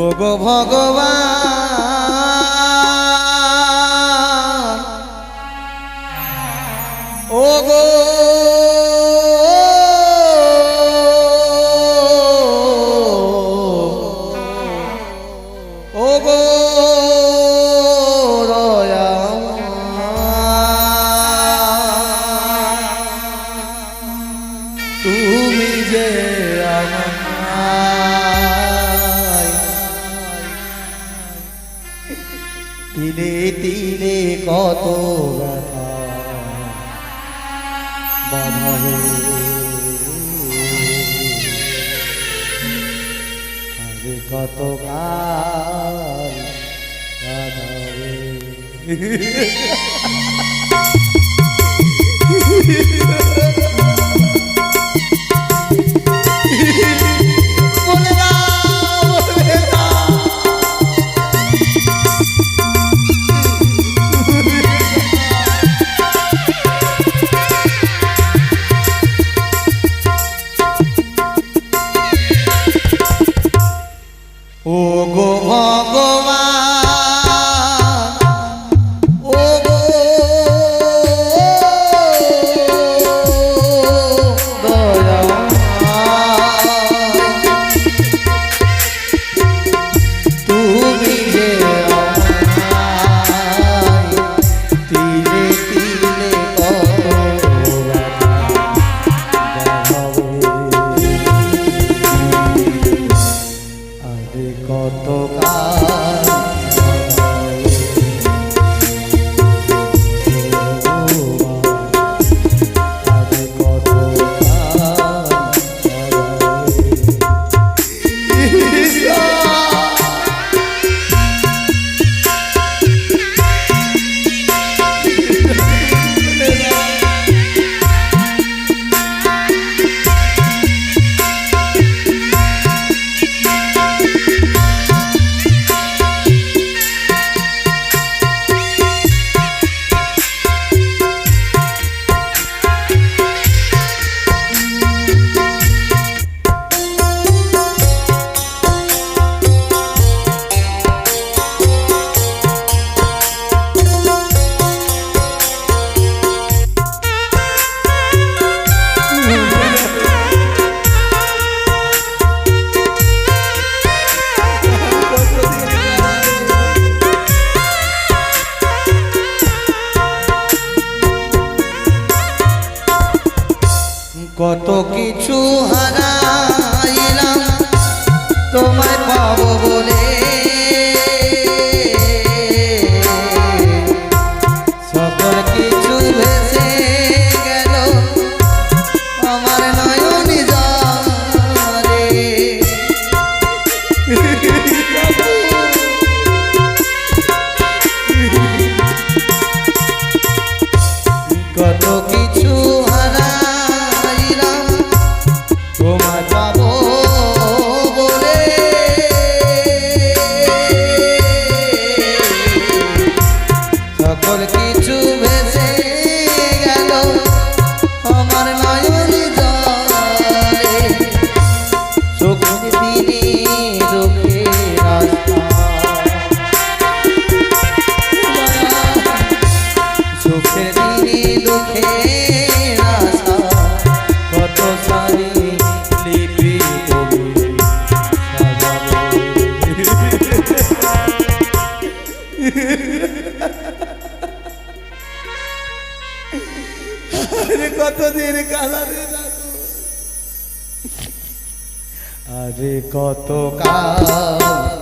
ওগো ভগবান ওগো ওগো তুমি যে আমায় তিলে তিলে কত ব্যথা বাঁধাবে আরে কত কাল বাঁধাবে ওগো ভগবান ওগো দয়াময় তুমি যে আমায় তিলে তিলে কত আরে কত কাল আরে কত কত কিছু হারাইলাম তোমায় পাবো বলে সকল কিছু ভেসে গেল আমার নয়ন জলে কত কিছু তোমায় পাবো বলে সকল কিছু ভেসে গেল আমার নয়ন জলে চোখের দিনে দুঃখে রাস্তা চোখের দিনে দুঃখে রাস্তা কত সারি লিপি আরে কতদিন কালারে আরে কত কাল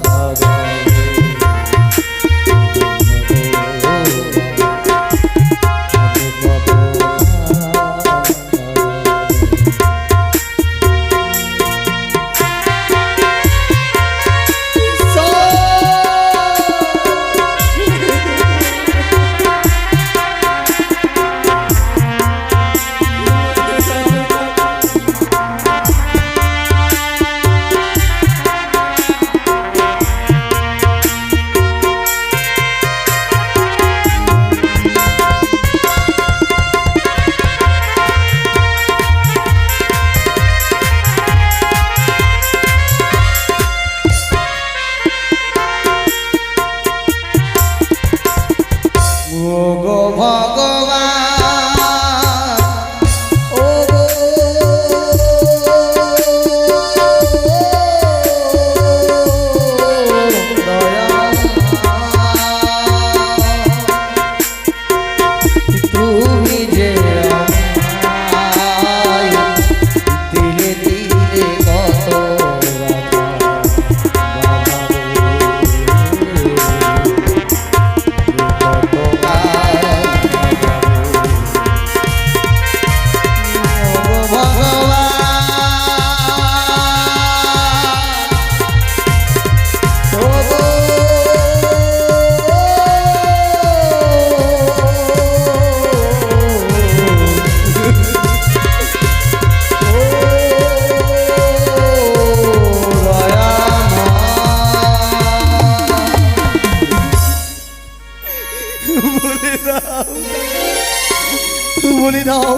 দাও, বলে দাও।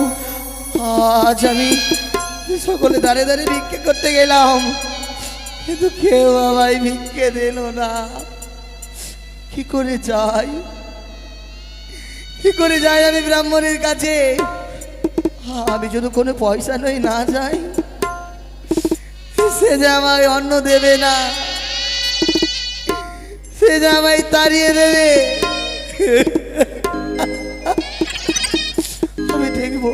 আজ আমি সকলে দাঁড়ে দাঁড়িয়ে ভিক্ষে করতে গেলাম, কিন্তু কেউ আমায় ভিক্ষে দিল না। কি করে যাই, কি করে যাই আমি ব্রাহ্মণের কাছে? আমি যদি কোনো পয়সা নই না যাই, সে যে আমায় অন্ন দেবে না, সে যে আমায় তাড়িয়ে দেবে। আমি দেখবো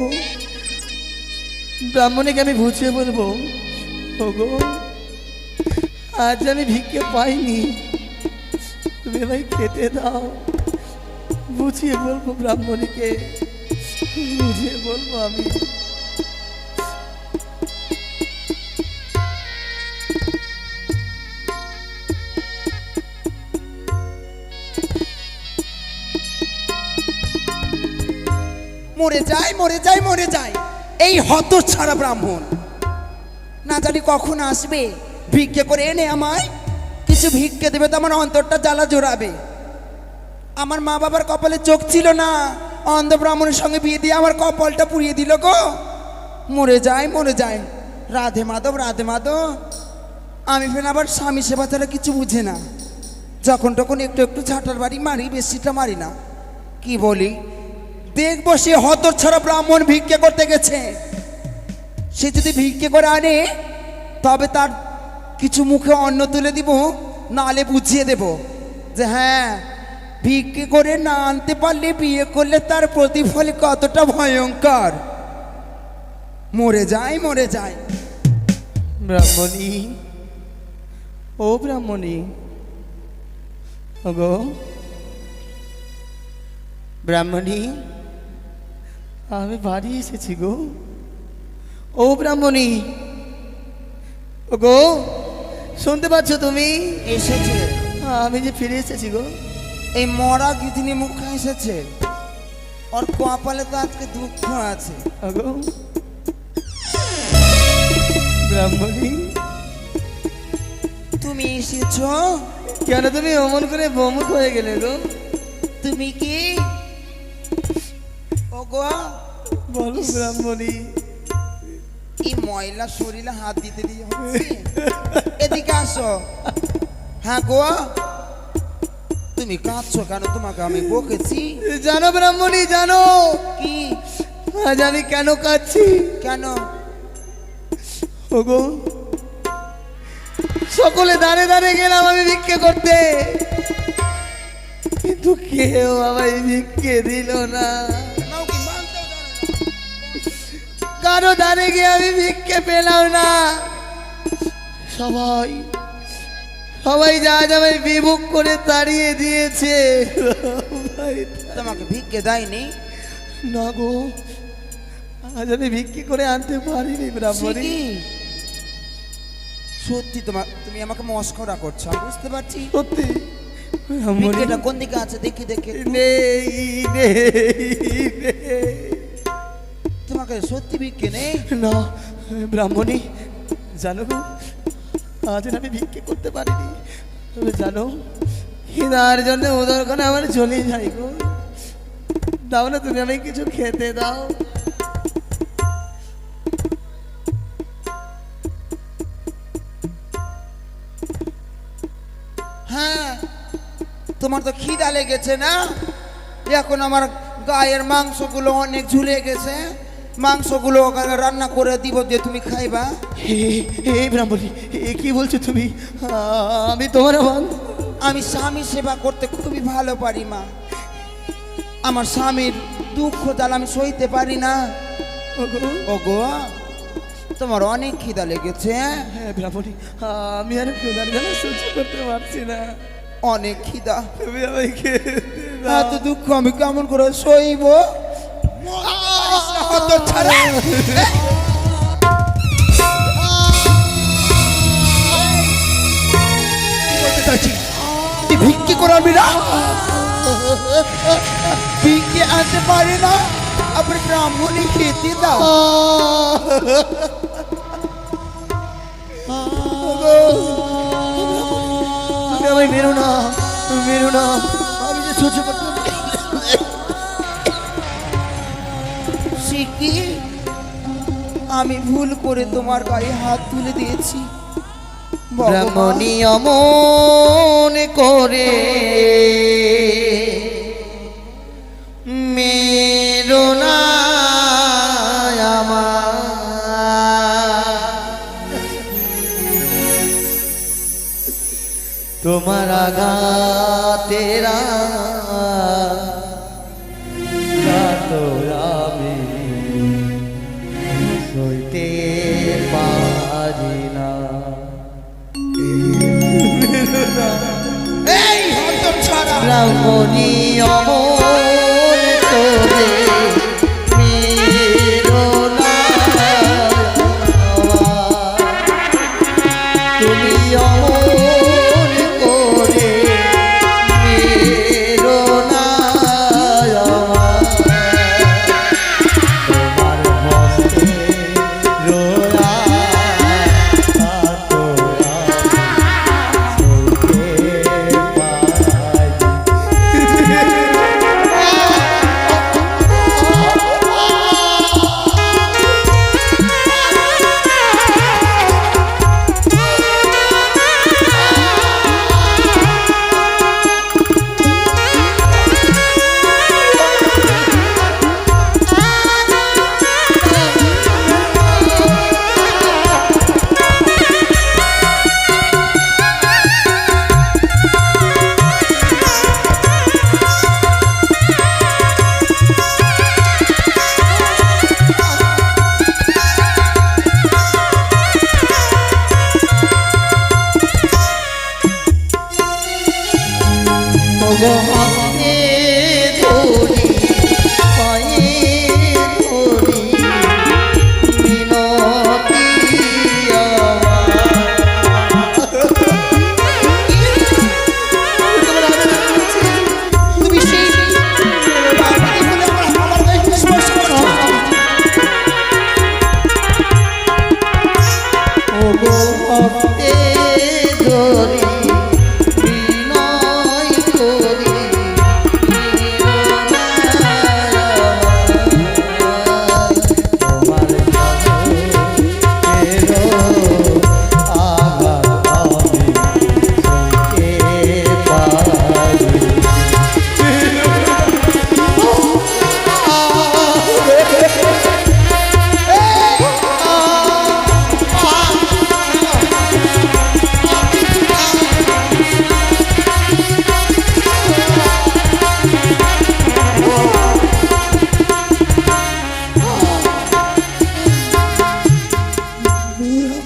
ব্রাহ্মণীকে আমি বুঝিয়ে বলবো, ওগো আজ আমি ভিক্ষে পাইনি, তুমি ভাই খেতে দাও। বুঝিয়ে বলবো ব্রাহ্মণীকে, বুঝিয়ে বলবো আমি। মরে যায়, মরে যায়, মরে যায় এই হতচ্ছাড়া ব্রাহ্মণ। না জানি কখন আসবে, ভিক্ষে করে এনে আমায় কিছু ভিক্ষে দেবে তো আমার অন্তরটা জ্বালা জোড়াবে। আমার মা বাবার কপালে চোখ ছিল না, অন্ধ ব্রাহ্মণের সঙ্গে বিয়ে দিয়ে আমার কপালটা পুড়িয়ে দিল গো। মরে যায়, মরে যায়। রাধে মাধব, রাধে মাধব। আমি ফের আবার স্বামী সেবা ছাড়া কিছু বুঝে না। যখন তখন একটু একটু ঝাঁটার বাড়ি মারি, বেশিটা মারি না। কি বলি, দেখবো সে হতচ্ছাড়া ব্রাহ্মণ ভিক্ষে করতে গেছে। সে যদি ভিক্ষে করে আনে তবে তার কিছু মুখে অন্ন তুলে দিব, নালে বুঝিয়ে দেব যে হ্যাঁ, ভিক্ষে করে না আনতে পারলে বিয়ে করলে তার প্রতিফল কতটা ভয়ঙ্কর। মরে যায়, মরে যায়। ব্রাহ্মণী, ও ব্রাহ্মণী, ওগো ব্রাহ্মণী, আমি বাড়ি এসেছি গো। ও ব্রাহ্মণী, ওগো শুনতে পাচ্ছ তুমি? এসেছে, আমি যে ফিরে এসেছি গো। এই মরা গিদিনি মুখে এসেছে, ওর কপালে তো আজকে দুঃখ আছে। ওগো ব্রাহ্মণী, তুমি এসেছো? কেন তুমি অমন করে বমুখ হয়ে গেলে গো? তুমি কি ওগো? বলো ব্রাহ্মণী। এই ময়লা শরীরে হাত দিতে দিয়ে হচ্ছে। এদিকে আসো। হ্যাঁ গো, তুমি কাঁদছো কেন? তোমাকে আমি বকেছি? জানো ব্রাহ্মণী, জানো কি? আজ আমি কেন কাঁদছি? কেন? ওগো সকলে দাঁড়ে দাঁড়ে গেলাম আমি ভিক্ষে করতে, কিন্তু কেউ আমায় ভিক্ষে দিল না। কারো দাঁড়ে গিয়ে আমি ভিক্ষে পেলাম না। সবাই সবাই যা আমায় বিমুখ করে তাড়িয়ে দিয়েছে। তোমাকে ভিক্ষে দেয়নি? না গো, আজ আমি ভিক্ষে করে আনতে পারিনি ব্রাহ্মণী। সত্যি তুমি আমাকে মস্করা করছো, আমি বুঝতে পারছি। সত্যি ভিক্ষেটা কোন দিকে আছে দেখি দেখি। নেই তোমাকে সত্যি ভিক্ষে নেই? না ব্রাহ্মণী, জানো গো আজ আমি ভিক্ষে করতে পারিনি। তবে জানো, খিদার জন্য উদরখানে আমার চলে যাই গো। দাও না তুমি আমায় কিছু খেতে দাও। হ্যাঁ, তোমার তো খিদা লেগেছে না? এখন আমার গায়ের মাংসগুলো অনেক ঝুলে গেছে, মাংসগুলো ওখানে রান্না করে দিব, দিয়ে তুমি খাইবা। এই ব্রাহ্মণী, কি বলছো তুমি? আমি তোমার আমি স্বামী সেবা করতে খুবই ভালো পারি মা। আমার স্বামীর দুঃখ জ্বালা আমি সইতে পারি না। ওগো, তোমার অনেক খিদা লেগেছে? হ্যাঁ ব্রাহ্মণী, আমি আর ক্ষুধার জ্বালা সহ্য করতে পারছি না। অনেক খিদা, তুমি আমায় খেতে দাও। এত দুঃখ আমি কেমন করে সইব? হতচ্ছাড়া! তুই ভিক্ষে করাবি না? ভিক্ষে আনতে পারি না, আপনি ব্রাহ্মণী খেতে দাও। তুমি আমায় মেরো না, মেরো না, আমি যে সহ্য করতে কি আমি ভুল করে তোমার গায়ে হাত তুলে দিয়েছি ভগবান। ব্রাহ্মণী অমন করে মেরো না তোমার আঘাতেরা আমি সইতে পারি না। এই হতচ্ছাড়া ব্রাহ্মণী অমর করে মেরো না তুমি অমর করে মেরো না তোমার হস্তে রোয়া হাতে ধরি পায়ে ধরি মিনতি তুমি সেই বাবাকে বলে আমার গায়ে স্পর্শ করছো। হাতে ধরি বিনয় করি তোমার আঘাত আমি সইতে পারি।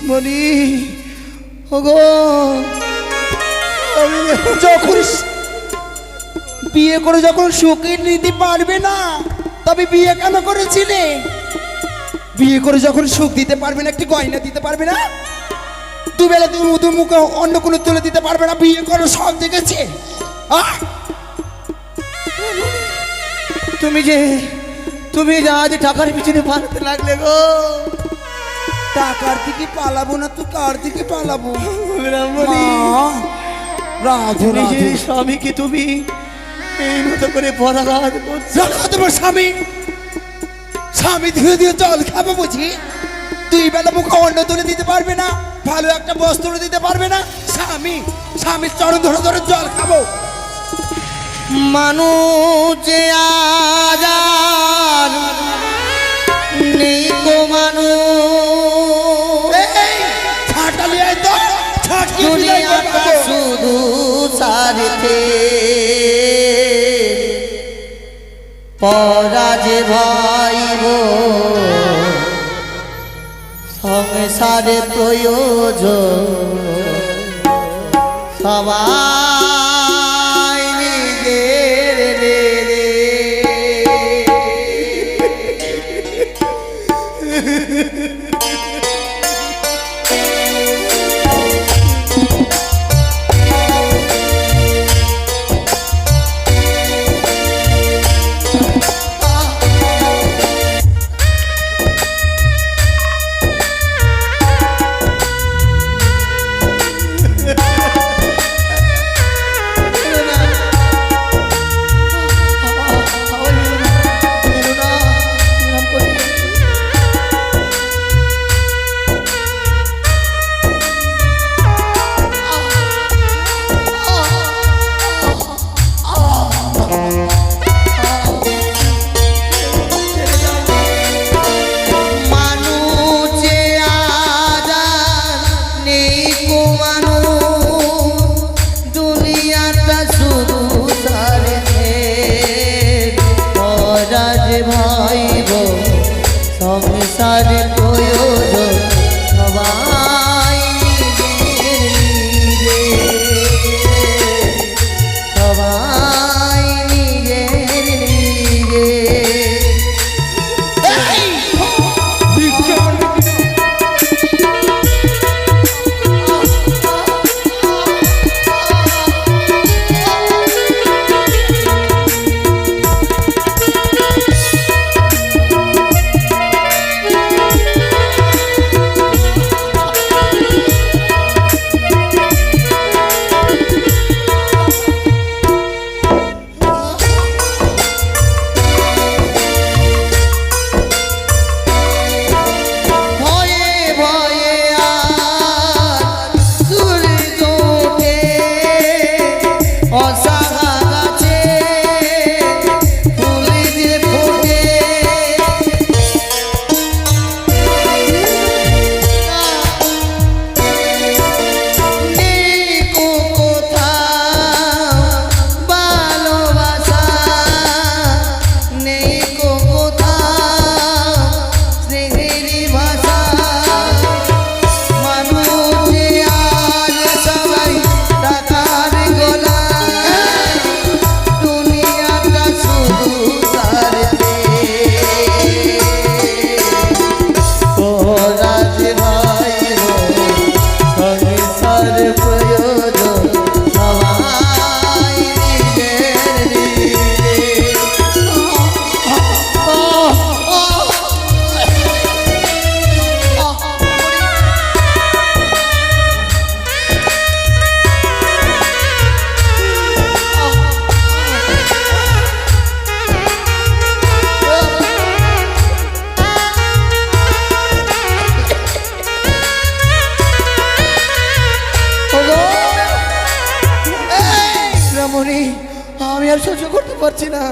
মনি ওগো যখন বিয়ে করে যখন সুখে নিতে পারবে না তবে বিয়ে কেন করেছিলে? বিয়ে করে যখন সুখ দিতে পারবে না, একটি গয়না দিতে পারবে না, দুবেলা তুমি মধু মুখে অন্য কোনো তুলে দিতে পারবে না, বিয়ে করে সব দেখেছে। তুমি যে আজ টাকার পিছনে পালাতে লাগলে গো। টাকার দিকে পালাবো না তো কার দিকে পালাবো? ব্রাহ্মণী রাধে নিজের স্বামীকে তুমি এই মতো করে পরাঘাত করছো। তোমার স্বামী স্বামী ধীরে ধীরে জল খাবো বুঝি? দুই বেলা মুখে অন্ন তুলে দিতে পারবে না, ভালো একটা বস্ত্র দিতে পারবে না, স্বামীর চরণ ধরে ধরে জল খাবো। মানুষ যে আজ আর নেই গো মানুষ, ছাটালি আয় তো ছাটকি বিলাই দুনিয়াটা করবো। শুধু সারিতে পরাজে ভাইব সংসারে প্রয়োজন সবাই নিজের রে রে। আমি আর সহ্য করতে পারছি না,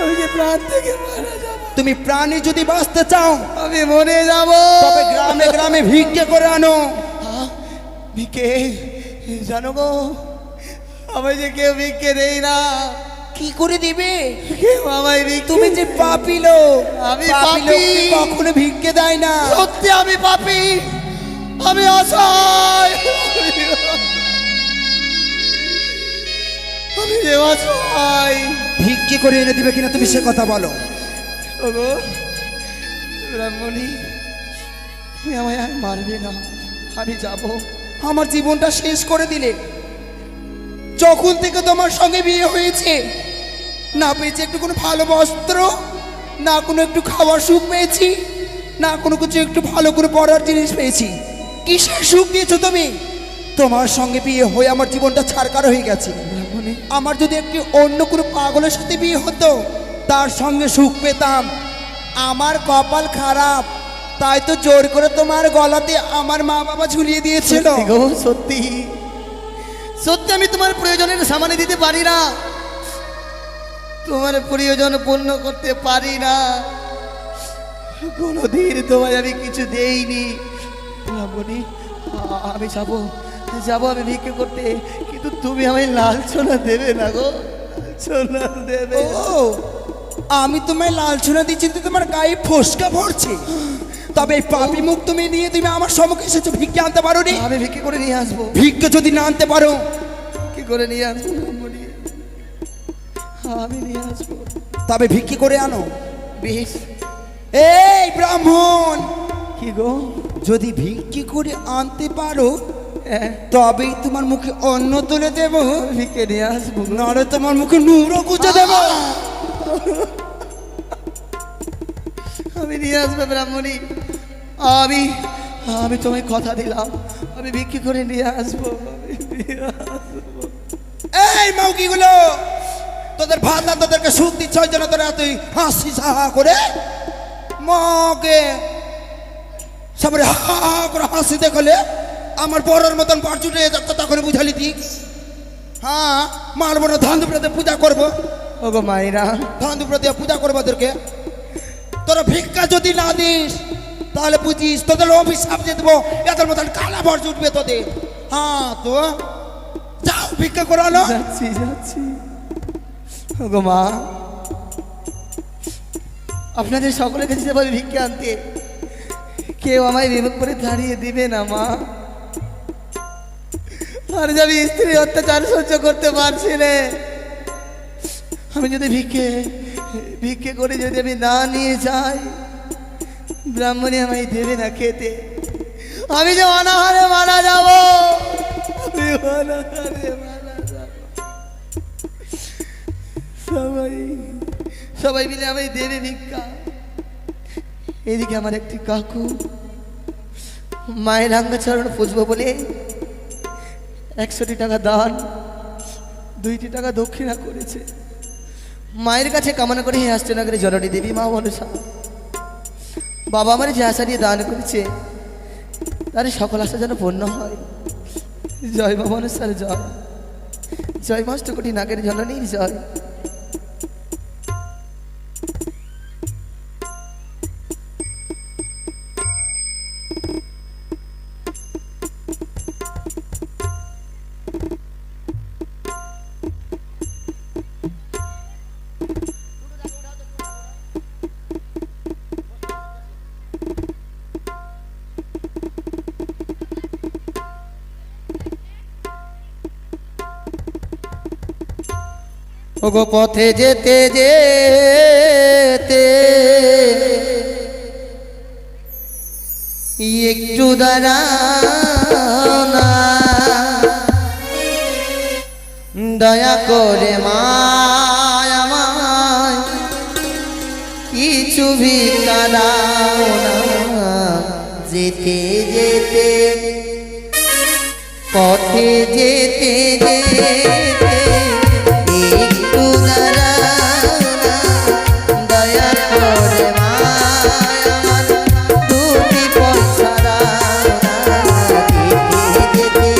আমি যে প্রাণ থেকে মারা যাব। তুমি প্রাণী যদি বাঁচতে চাও আমি মরে যাব। তবে গ্রামে গ্রামে ভিক্ষে করে আনো। ভিক্ষে? জানো গো, আমায় যে কেউ ভিক্ষে দেই না। কি করে দিবে? কেউ আমায় ভিক্ষে, তুমি যে পাপী লোক, আমি পাপী পাপী। লোক কখনো ভিক্ষে দেয় না। সত্যি আমি পাপী, আমি অসহায়, আমি যে অসহায়। ভিক্ষে করে এনে দিবে কিনা তুমি সে কথা বলো। ওগো ব্রাহ্মণী, তুমি আমায় আর মারবে না, আমি যাব। আমার জীবনটা শেষ করে দিলে। যখন থেকে তোমার সঙ্গে বিয়ে হয়েছে, না পেয়েছি একটু কোনো ভালো বস্ত্র, না কোনো একটু খাওয়ার সুখ পেয়েছি, না কোনো কিছু একটু ভালো করে পড়ার জিনিস পেয়েছি। কিসের সুখ দিয়েছো তুমি? তোমার সঙ্গে বিয়ে হয়ে আমার জীবনটা ছাড়কার হয়ে গেছে। ব্রাহ্মণী, আমার যদি একটি অন্য কোনো পাগলের সাথে বিয়ে হতো, তার সঙ্গে সুখ পেতাম। আমার কপাল খারাপ, তাই তো জোর করে তোমার গলাতে আমার মা বাবা ঝুলিয়ে দিয়েছিল। সত্যি গো, সত্যি সত্যি আমি তোমার প্রয়োজনের সামানে দিতে পারি না, তোমার প্রয়োজন পূর্ণ করতে পারি না, কোনোদিন তোমায় আমি কিছু দেইনি। ব্রাহ্মণী, আমি যাবো যাবো আমি ভিক্ষে করতে, কিন্তু তুমি আমায় লালছনা দেবে না গো, লালছনা দেবে না। ও, আমি তোমায় লালছনা দিচ্ছি তো তোমার গায়ে ফোসকা পড়ছে। তবে এই পাপি মুখ তুমি নিয়ে তুমি আমার সম্মুখে এসেছো, ভিক্ষে আনতে পারো নি? আমি ভিক্ষে করে নিয়ে আসবো। ভিক্ষে যদি না আনতে পারো, কি করে নিয়ে আসবো ব্রাহ্মণী? আমি নিয়ে আসবো। তবে ভিক্ষে করে আনো। বেশ। এই ব্রাহ্মণ, কি গো? যদি ভিক্ষে করে আনতে পারো, হ্যাঁ, তবেই তোমার মুখে অন্ন তুলে দেবো, আমি ভিক্ষে নিয়ে আসবো গো। নাহলে তোমার মুখে নুরো গুঁজে দেবো। আমি নিয়ে আসবো ব্রাহ্মণী, আমি আমি তোমায় কথা দিলাম, আমি ভিক্ষে করে নিয়ে আসবো, আমি নিয়ে আসবো। এই মৌকিগুলো, তোদের ভাতা তোদেরকে সুখ দিচ্ছে, ওই জন্য তোরা তুই হাসি সাহা করে মগে সবাই হা হা করে হাসি দেখলে আমার বড়ের মতন পার ছুটে যাচ্ছে, তখন বুঝালি ঠিক। হ্যাঁ, মারবো না, ধান দুপুরে পূজা করবো, ওগো মায়েরা, ধান দুপুরে পূজা করবো ওদেরকে। তোরা ভিক্ষা যদি না দিস, তাহলে বুঝিস তোদের অভিশাপ দিয়ে দেবো, এদের মতন কালা ভর উঠবে তোদের। হ্যাঁ, তো যাও ভিক্ষা করানো। যাচ্ছি যাচ্ছি। ওগো মা, আপনাদের সকলের কাছে যাবো ভিক্ষে আনতে, কেউ আমায় বিমুখ করে দাঁড়িয়ে দিবে না মা। আর যে আমি স্ত্রী অত্যাচার সহ্য করতে পারছি না, আমি যদি ভিক্ষে করে যদি আমি না নিয়ে যাই, ব্রাহ্মণী আমায় দেবে না খেতে, আমি যে অনাহারে মারা যাব, আমি অনাহারে মারা যাব। সবাই মিলে আমায় দেবে ভিক্ষা। এদিকে আমার একটি কাকু মায়ের রাঙ্গাচরণ পুজবো বলে 100টি টাকা দান, 2টি টাকা দক্ষিণা করেছে। মায়ের কাছে কামনা করে আসছে নগরে জননী দেবী মা মনসা, বাবা আমার যে আশা নিয়ে দান করেছে, তার সকল আশা যেন পূর্ণ হয়। জয় মা মনসার জয়, জয় মাষ্টকোটি নাগের জননীর জয়। ওগো পথে যেতে যেতে একটু দাঁড়াও না, দয়া করে মায় আমায় কিছু ভিক্ষা দাও না। যেতে যেতে পথে যেতে যেতে একটু দাঁড়াও না, দয়া করে মায় আমার 2টি পয়সা দাও না। যেতে যেতে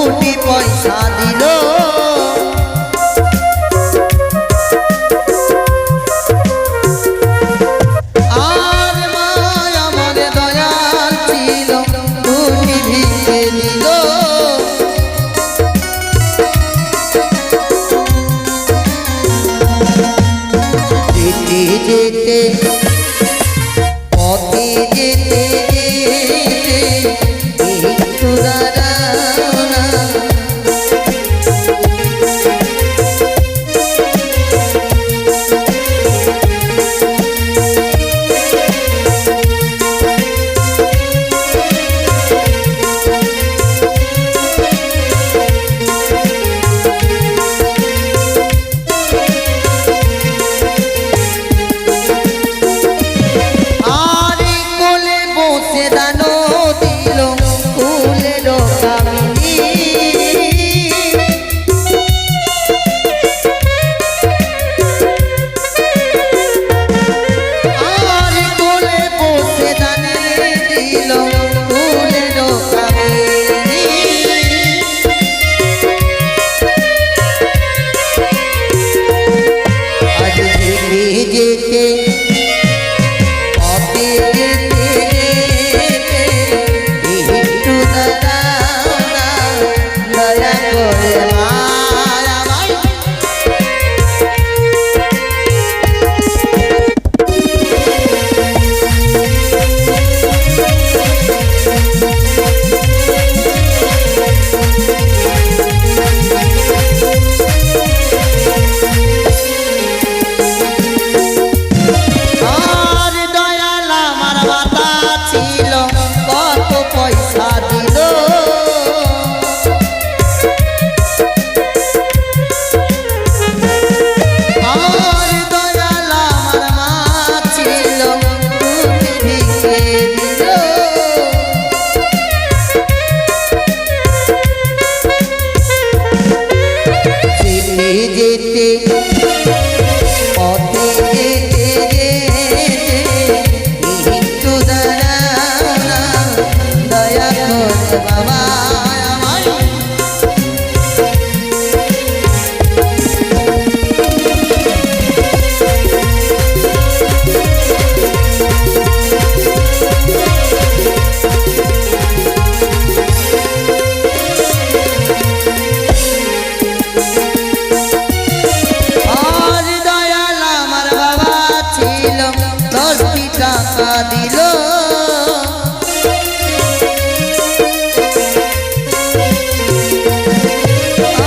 দুটি পয়সা দিল। আর মায় আমার দয়াল ছিল দুটি ভিক্ষে দিল। যেতে যেতে পথে যেতে যেতে একটু দাঁড়াও না। আরে কোলে বসে দানো দিল ফুলের কামিনী। আরে কোলে বসে দানে দিল ফুলের কামিনী। আজ যেতে যেতে পথে যেতে যেতে একটু দাঁড়াও না, দয়া করে মার আমায়। আর দয়াল আমার মাতা ছিল কত পয়সা দিল। আর দয়াল আমার মা ছিল দুটি ভিক্ষে দিল। যেতে যেতে পথে যেতে যেতে একটু দাঁড়াও না, দয়া করে বাবা আমায়। আর দয়াল আমার বাবা ছিল 10টি টাকা দিল।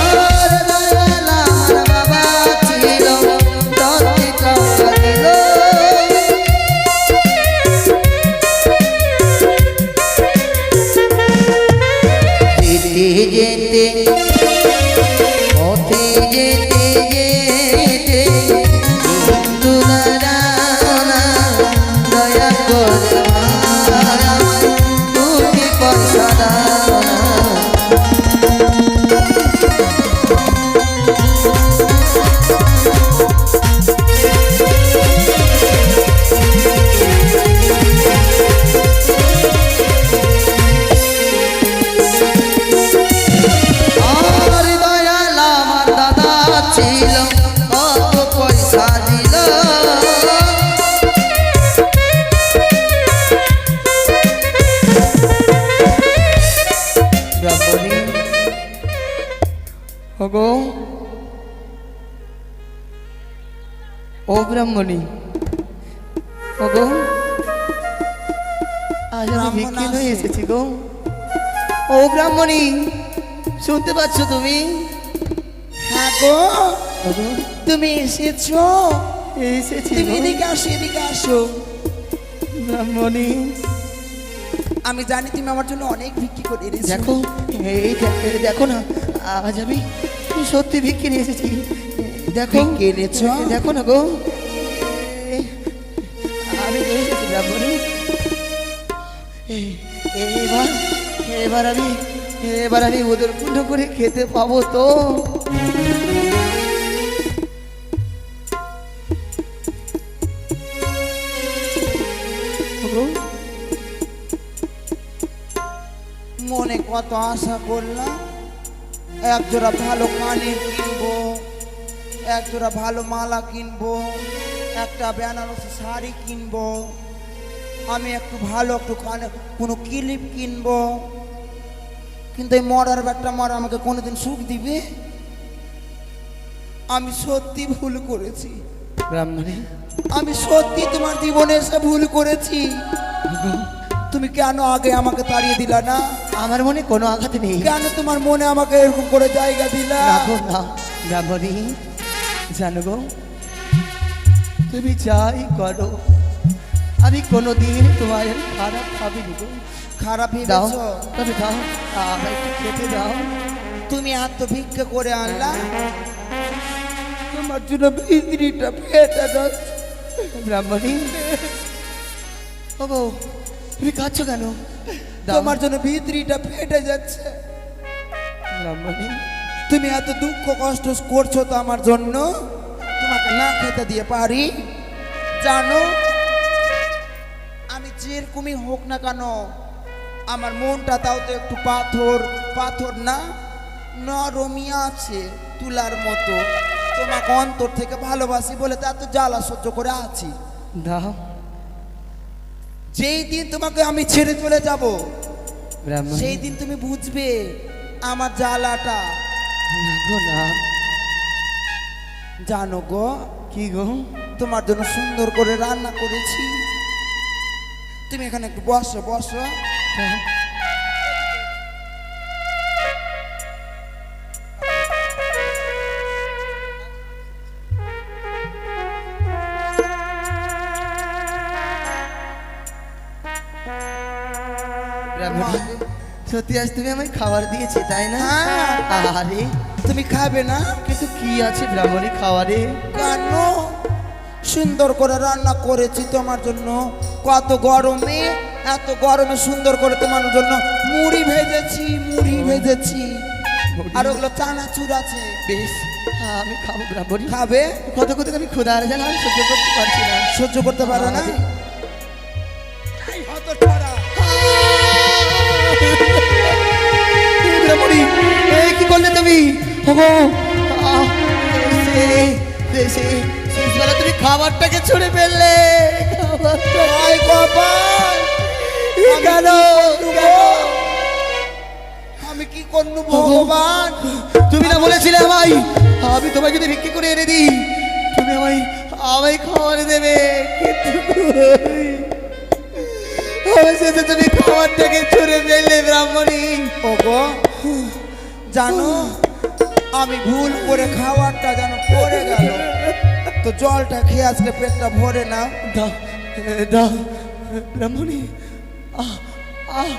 আর দয়াল আমার বাবা ছিল 10টি টাকা দিল। যেতে যেতে পথে যেতে যেতে একটু দাঁড়াও না, দয়া করে মার আমায় দুটি পয়সা দাও না। আর দয়াল আমার দাদা ছিল কত পয়সা দিল। ব্রাহ্মণী, ওগো ও ব্রাহ্মণী, ওগো আজ আমি ভিক্ষে লয়ে এসেছি গো। ও ব্রাহ্মণী, শুনতে পাচ্ছ তুমি? হ্যাঁ গো, ওগো তুমি এসেছো? এসেছি তুমি গো। এদিকে আসো, এদিকে আসো। ব্রাহ্মণী আমি জানি তুমি আমার জন্য অনেক বিক্রি করে এনেছো। দেখো, এই দেখো না, আজ আমি সত্যি ভিক্ষে নিয়ে এসেছি। দেখো ভিক্ষে এনেছো? দেখো না গো, আমি নিয়ে এসেছি ব্রাহ্মণী। এবার এবার আমি এবার আমি ওদের পূর্ণ করে খেতে পাবো তো? মনে কত আশা করলাম, এক জোড়া ভালো কানের কিনবো, এক জোড়া ভালো মালা কিনবো, একটা বেনারসি শাড়ি কিনবো, আমি একটু ভালো একটু কানে কোনো ক্লিপ কিনবো। কিন্তু এই মরার ব্যাগটা মরা আমাকে কোনোদিন সুখ দিবে? আমি সত্যি ভুল করেছি ব্রাহ্মণী, আমি সত্যি তোমার জীবনে এসে ভুল করেছি। তুমি কেন আগে আমাকে তাড়িয়ে দিলা না? আমার মনে কোনো আঘাত নেই। কেন তোমার মনে আমাকে এরকম করে জায়গা দিলা? না গো না ব্রাহ্মণী, জানো গো, তুমি যাই করো আমি কোনোদিন তোমার খারাপ ভাবিনি গো। খারাপ দাও, ভেবেছো? তবে দাও, আমায় একটু খেতে দাও। তুমি এত ভিক্ষা করে আনলা, তোমার জন্য ভিতরিটা ফেটে যাচ্ছে। ব্রাহ্মণী, ও গো, তুমি কাঁদছো কেন? দাও। তোমার জন্য ভিতরিটা ফেটে যাচ্ছে। ব্রাহ্মণী, তুমি এত দুঃখ কষ্ট করছো তো আমার জন্য, তোমাকে না খেতে দিয়ে পারি? জানো, আমি যেরকমই হোক না কেন, আমার মনটা তাও তো একটু পাথর পাথর না, নরমই আছে তুলার মতো। তোমাকে অন্তর থেকে ভালোবাসি বলে তা তো জ্বালা সহ্য করে আছি। দাও। যেই দিন তোমাকে আমি ছেড়ে চলে যাব, ব্রাহ্মণী, সেই দিন তুমি বুঝবে আমার জ্বালাটা। না গো না। জানো গো, কি গো? তোমার জন্য সুন্দর করে রান্না করেছি। তুমি এখানে একটু বসো বসো। দাও। ব্রাহ্মণী, সত্যি আজ তুমি আমায় খাবার দিয়েছে তাই না? হ্যাঁ। আরে তুমি খাবে না? কিন্তু কি আছে ব্রাহ্মণী খাবারে? কেন? সুন্দর করে রান্না করেছি তোমার জন্য। কত গরমে, এত গরমে সুন্দর করে তোমার জন্য মুড়ি ভেজেছি, মুড়ি ভেজেছি। আর ওগুলো চানাচুর আছে। বেশ, আমি খাবো ব্রাহ্মণী। খাবে? কত কত আমি ক্ষুধা আর জানা আমি সহ্য করতে পারছি না। সহ্য করতে পারো না? আরে। এই হতচ্ছাড়া। ব্রাহ্মণী, এই কি করলে তুমি? ওগো, শেষবেলা তুমি খাবারটাকে ছুঁড়ে ফেললে। আয় কপাল, কেন? আমি কি করলু ভগবান? তুমি না বলেছিলে আমায় আমি তোমায় যদি ভিক্ষে করে এনে দিই তুমি আমায় আমায় খাবার দেবে, কিন্তু অবশেষে তুমি খাবারটাকে ছুঁড়ে ফেললে ব্রাহ্মণী। ওগো, জানো আমি ভুল করে খাবারটা যেন পড়ে গেল, তো জলটা খেয়ে আজকে পেটটা ভরে না। দাও দাও ব্রাহ্মণী। আহ আহ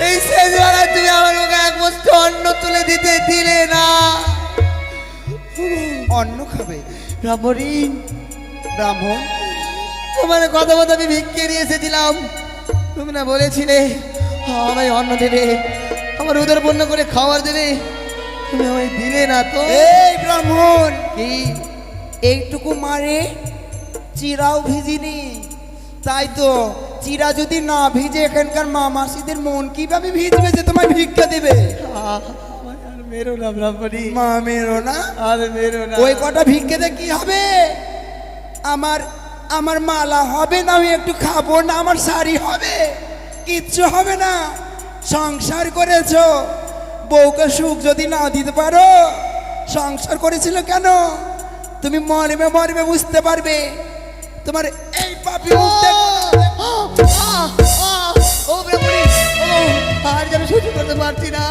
এই শেষবেলায় তুমি আমার মুখে এক মুষ্টি অন্ন তুলে দিলে না। অন্ন খাবে? ব্রাহ্মণী, ব্রাহ্মণ, তোমার কথা মতো আমি ভিক্ষে নিয়ে এসেছিলাম। তুমি না বলেছিলে আমায় অন্ন দেবে, আমার উদর পূর্ণ করে খাবার দেবে, তুমি আমায় দিলে না তো। এই ব্রাহ্মণ, কি? এইটুকু মারে চিরাও ভিজিনি, তাই তো চিরা যদি না ভিজে এখানকার মা মাসিদের মন কিভাবে ভিজবে যে তোমায় ভিক্ষা দেবে? আমায় আর মেরো না ব্রাহ্মণী, মা মেরো না। আর মেরো না। ওই কটা ভিক্ষেতে কি হবে? আমার আমার মালা হবে না, আমি একটু খাবো না, আমার শাড়ি হবে, কিচ্ছু হবে না। সংসার করেছো, বউকে সুখ যদি না দিতে পারো, সংসার করেছিল কেন? তুমি মরবে মরবে বুঝতে পারবে। তোমার এই পাপি মুখ দেখো। ও ব্রাহ্মণী, ও আর যেন সহ্য করতে পারছি না।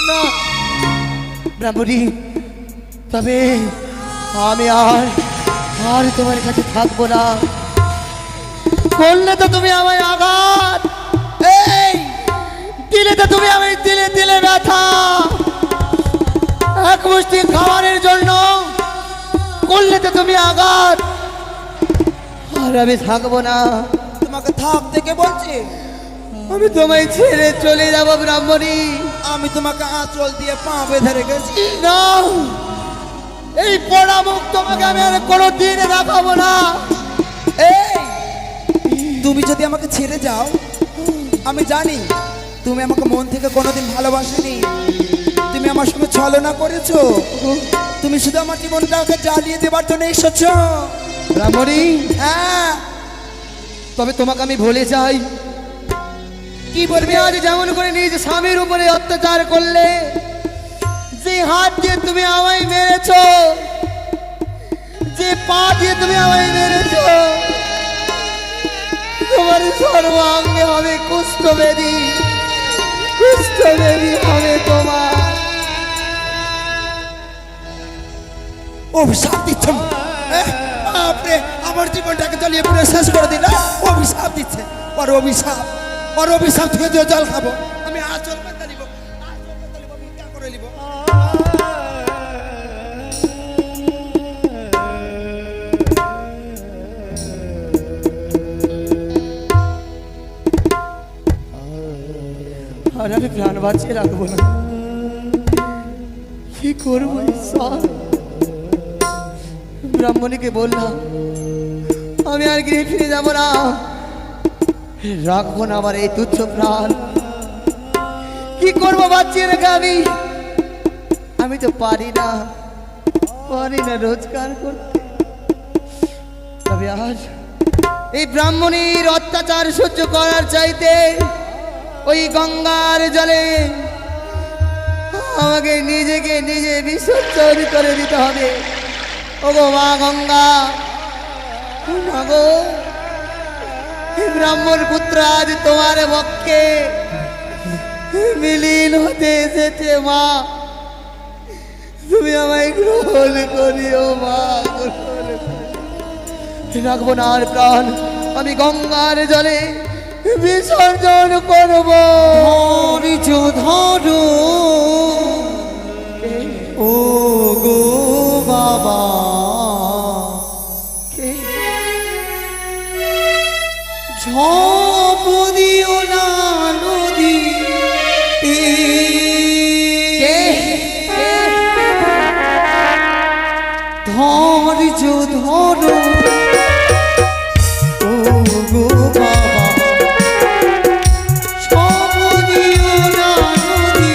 না ব্রাহ্মণী, তবে আমি আর তোমার কাছে থাকবো না। করলে তো তুমি আমায় আঘাত। এই দিলেতে তুমি আমি দিলে দিলে ব্যথা, এক মুষ্টি খাবারের জন্য করলেতে তুমি আঘাত, আর আমি থাকবো না। তোমাকে থাকতে কে বলছি? আমি তোমায় ছেড়ে চলে যাব ব্রাহ্মণী। আমি তোমাকে আঁচল দিয়ে পা বেঁধে রেখেছি। না, এই পোড়া মুখ তোমাকে আমি আর কোনো দিন দেখাবো না। এই তুমি যদি আমাকে ছেড়ে যাও, আমি জানি তুমি আমাকে মন থেকে কোনোদিন ভালোবাসোনি। তুমি আমার সঙ্গে ছলনা করেছো। তুমি শুধু আমার জীবনটাকে জ্বালিয়ে দেবার জন্য এসেছো। ব্রাহ্মণী, হ্যাঁ, তবে তোমাকে আমি বলে যাই, কি তুমি বলবে? আজ যেমন করে নিজ স্বামীর উপরে অত্যাচার করলে, যে হাত দিয়ে তুমি আমায় মেরেছো, যে পা দিয়ে তুমি আমায় মেরেছো, তোমার সর্বাঙ্গে হবে কুষ্ঠবেদী, কুষ্ঠবেদী হবে তোমার। অভিশাপ দিচ্ছ? আপনি আমার জীবনটাকে জ্বালিয়ে পুরো শেষ করে দিল। অভিশাপ দিচ্ছে, আর অভিশাপ, আর অভিশাপ থেকে দিয়ে জল খাবো। আমি আঁচল পেতে নিব, আঁচল পেতে নিব, ভিক্ষা করে নিব। আর আমি প্রাণ বাঁচিয়ে রাখবো না, কি করবো ঈশ্বর? ব্রাহ্মণীকে বললাম আমি আর গৃহে ফিরে যাবো না, রাখবো না আমার এই তুচ্ছ প্রাণ। কি করবো বাঁচিয়ে রেখে আমি? আমি তো পারি না রোজগার করতে। তবে আজ এই ব্রাহ্মণীর অত্যাচার সহ্য করার চাইতে ওই গঙ্গার জলে আমাকে নিজেকে নিজে বিসর্জন করে দিতে হবে। ওগো মা গঙ্গা, মাগো, এই ব্রাহ্মণ পুত্র আজ তোমার পক্ষে মিলিন হতে এসেছে। মা, তুমি আমায় গ্রহণ করিও মা, গ্রহণ করিও। রাখবো না আর প্রাণ, আমি গঙ্গার জলে বিসর্জন করব। ধরো ও গো বাবা, ঝপ দিও না নদী, ধৈর্য ধরো ও গো বাবা, ঝপ দিও না নদী।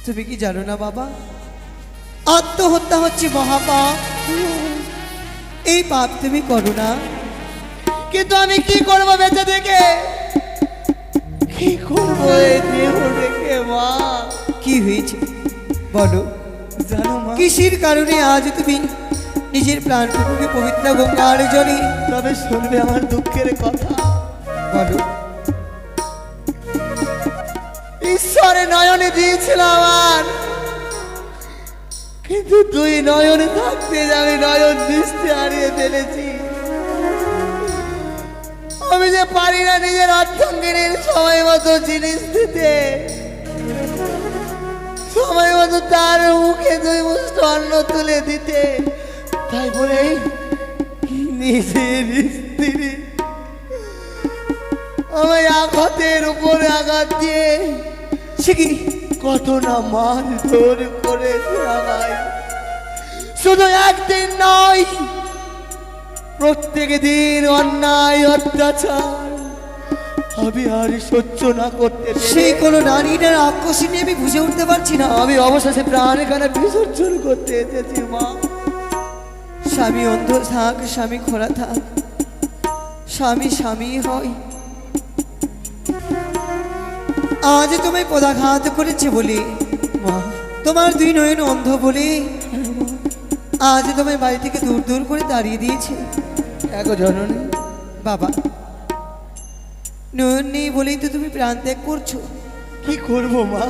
তুমি কি জানো না বাবা, আত্মহত্যা হচ্ছে মহাপাপ। এই পাপ তুমি করো না। কিন্তু আমি কি করবো বেঁচে থেকে? কি করবো এই দেহ রেখে মা? কি হয়েছে বলো? জানো মা, কিসের কারণে আজ তুমি নিজের প্রাণটুকুকে পবিত্র গঙ্গার জলে? তবে শুনবে আমার দুঃখের কথা। বলো। ঈশ্বরে নয়নে দিয়েছিল আমার, কিন্তু দুই নয়নে থাকতে আমি নয়ন দৃষ্টি হারিয়ে ফেলেছি। আমি যে পারি না নিজের অর্থঙ্গিনীর সময় মতো জিনিস দিতে, সময় মতো তার মুখে দুই মুষ্ট অন্ন তুলে দিতে, তাই বলে নিজের স্ত্রী আমায় আঘাতের উপরে আঘাত দিয়ে সে কি? কত না মারধর করেছে আমায়। শুধু একদিন নয়, প্রত্যেক দিন অন্যায় অত্যাচার আমি আর সহ্য না করতে পেরে সেই কোনো নারীটার আকর্ষণে আমি বুঝে উঠতে পারছি না। আমি অবশেষে প্রাণখানা বিসর্জন করতে এসেছি মা। স্বামী অন্ধ থাক, স্বামী খোলা থাক, স্বামী স্বামী হয়। আজ তোমায় পদাঘাত করেছে বলে, মা, তোমার দুই নয়ন অন্ধ বলে আজ তোমায় বাড়ি থেকে দূর দূর করে তাড়িয়ে দিয়েছে। এগো জননী, বাবা, নয়ন নেই বলেই তো তুমি প্রাণ ত্যাগ করছো। কি করবো মা?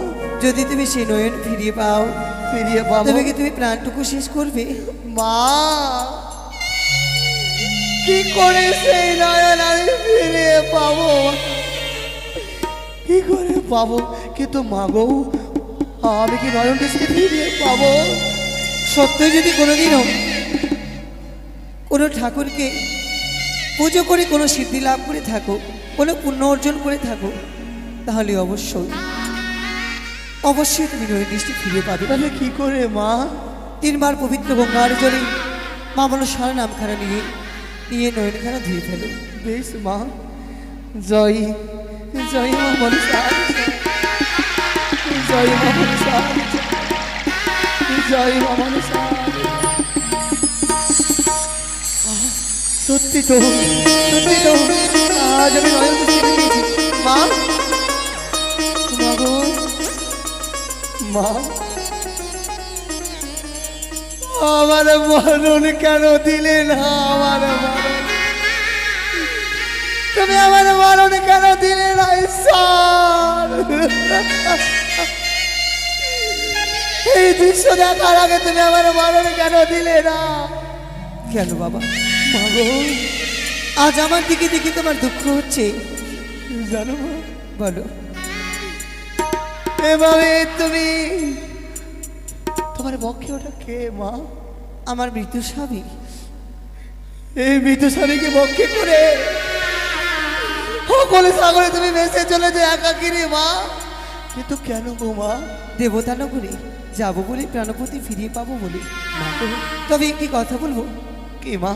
যদি তুমি সেই নয়ন ফিরিয়ে পাও, ফিরিয়ে পাবো তবে কি তুমি প্রাণটুকু শেষ করবে? মা? কি করে সেই নয়ন আমি ফিরিয়ে পাবো? কি করে পাবো? কিন্তু মা গো, আমি কি নয়ন দৃষ্টি ফিরিয়ে পাবো? সত্য যদি কোনোদিনও কোনো ঠাকুরকে পুজো করে কোনো সিদ্ধি লাভ করে থাকো, কোনো পুণ্য অর্জন করে থাকো, তাহলে অবশ্যই অবশ্যই তুমি নয়ন দৃষ্টি ফিরে পাবে। তাহলে কি করে মা? 3 বার পবিত্র গঙ্গার জলে মা মনসার নামখানা নিয়ে নিয়ে নয়নখানা ধুয়ে ফেলো। বেশ মা। জয় জয় মা মনসা, জয় মা মনসা, জয় মা মনসা। সত্যি তো, সত্যি তো, আজ আমি নয়ন দৃষ্টি ফিরিয়েছি। মা, মা গো, মা, আমার মরণ কেন দিলে না? আমার মরণ, তুমি আমার মরণ কেন দিলে না ঈশ্বর? এই দৃশ্য দেখার আগে তুমি আমার মরণ কেন দিলে না? কেন বাবা? মা গো, আজ আমার দিকে দিকে তোমার দুঃখ হচ্ছে, জানো মা, বলো। এভাবে তুমি, তোমার পক্ষে ওটা কে মা? আমার মৃত স্বামী। এই মৃত স্বামীকে পক্ষে করে সকলে সাগরে তুমি ভেসে চলেছে একাকিনী মা। কিন্তু কেন গো মা? দেবতা নগরে যাবো বলে, প্রাণপতি ফিরিয়ে পাবো বলে। মা গো, তবে একটি কথা বলবো, কি মা?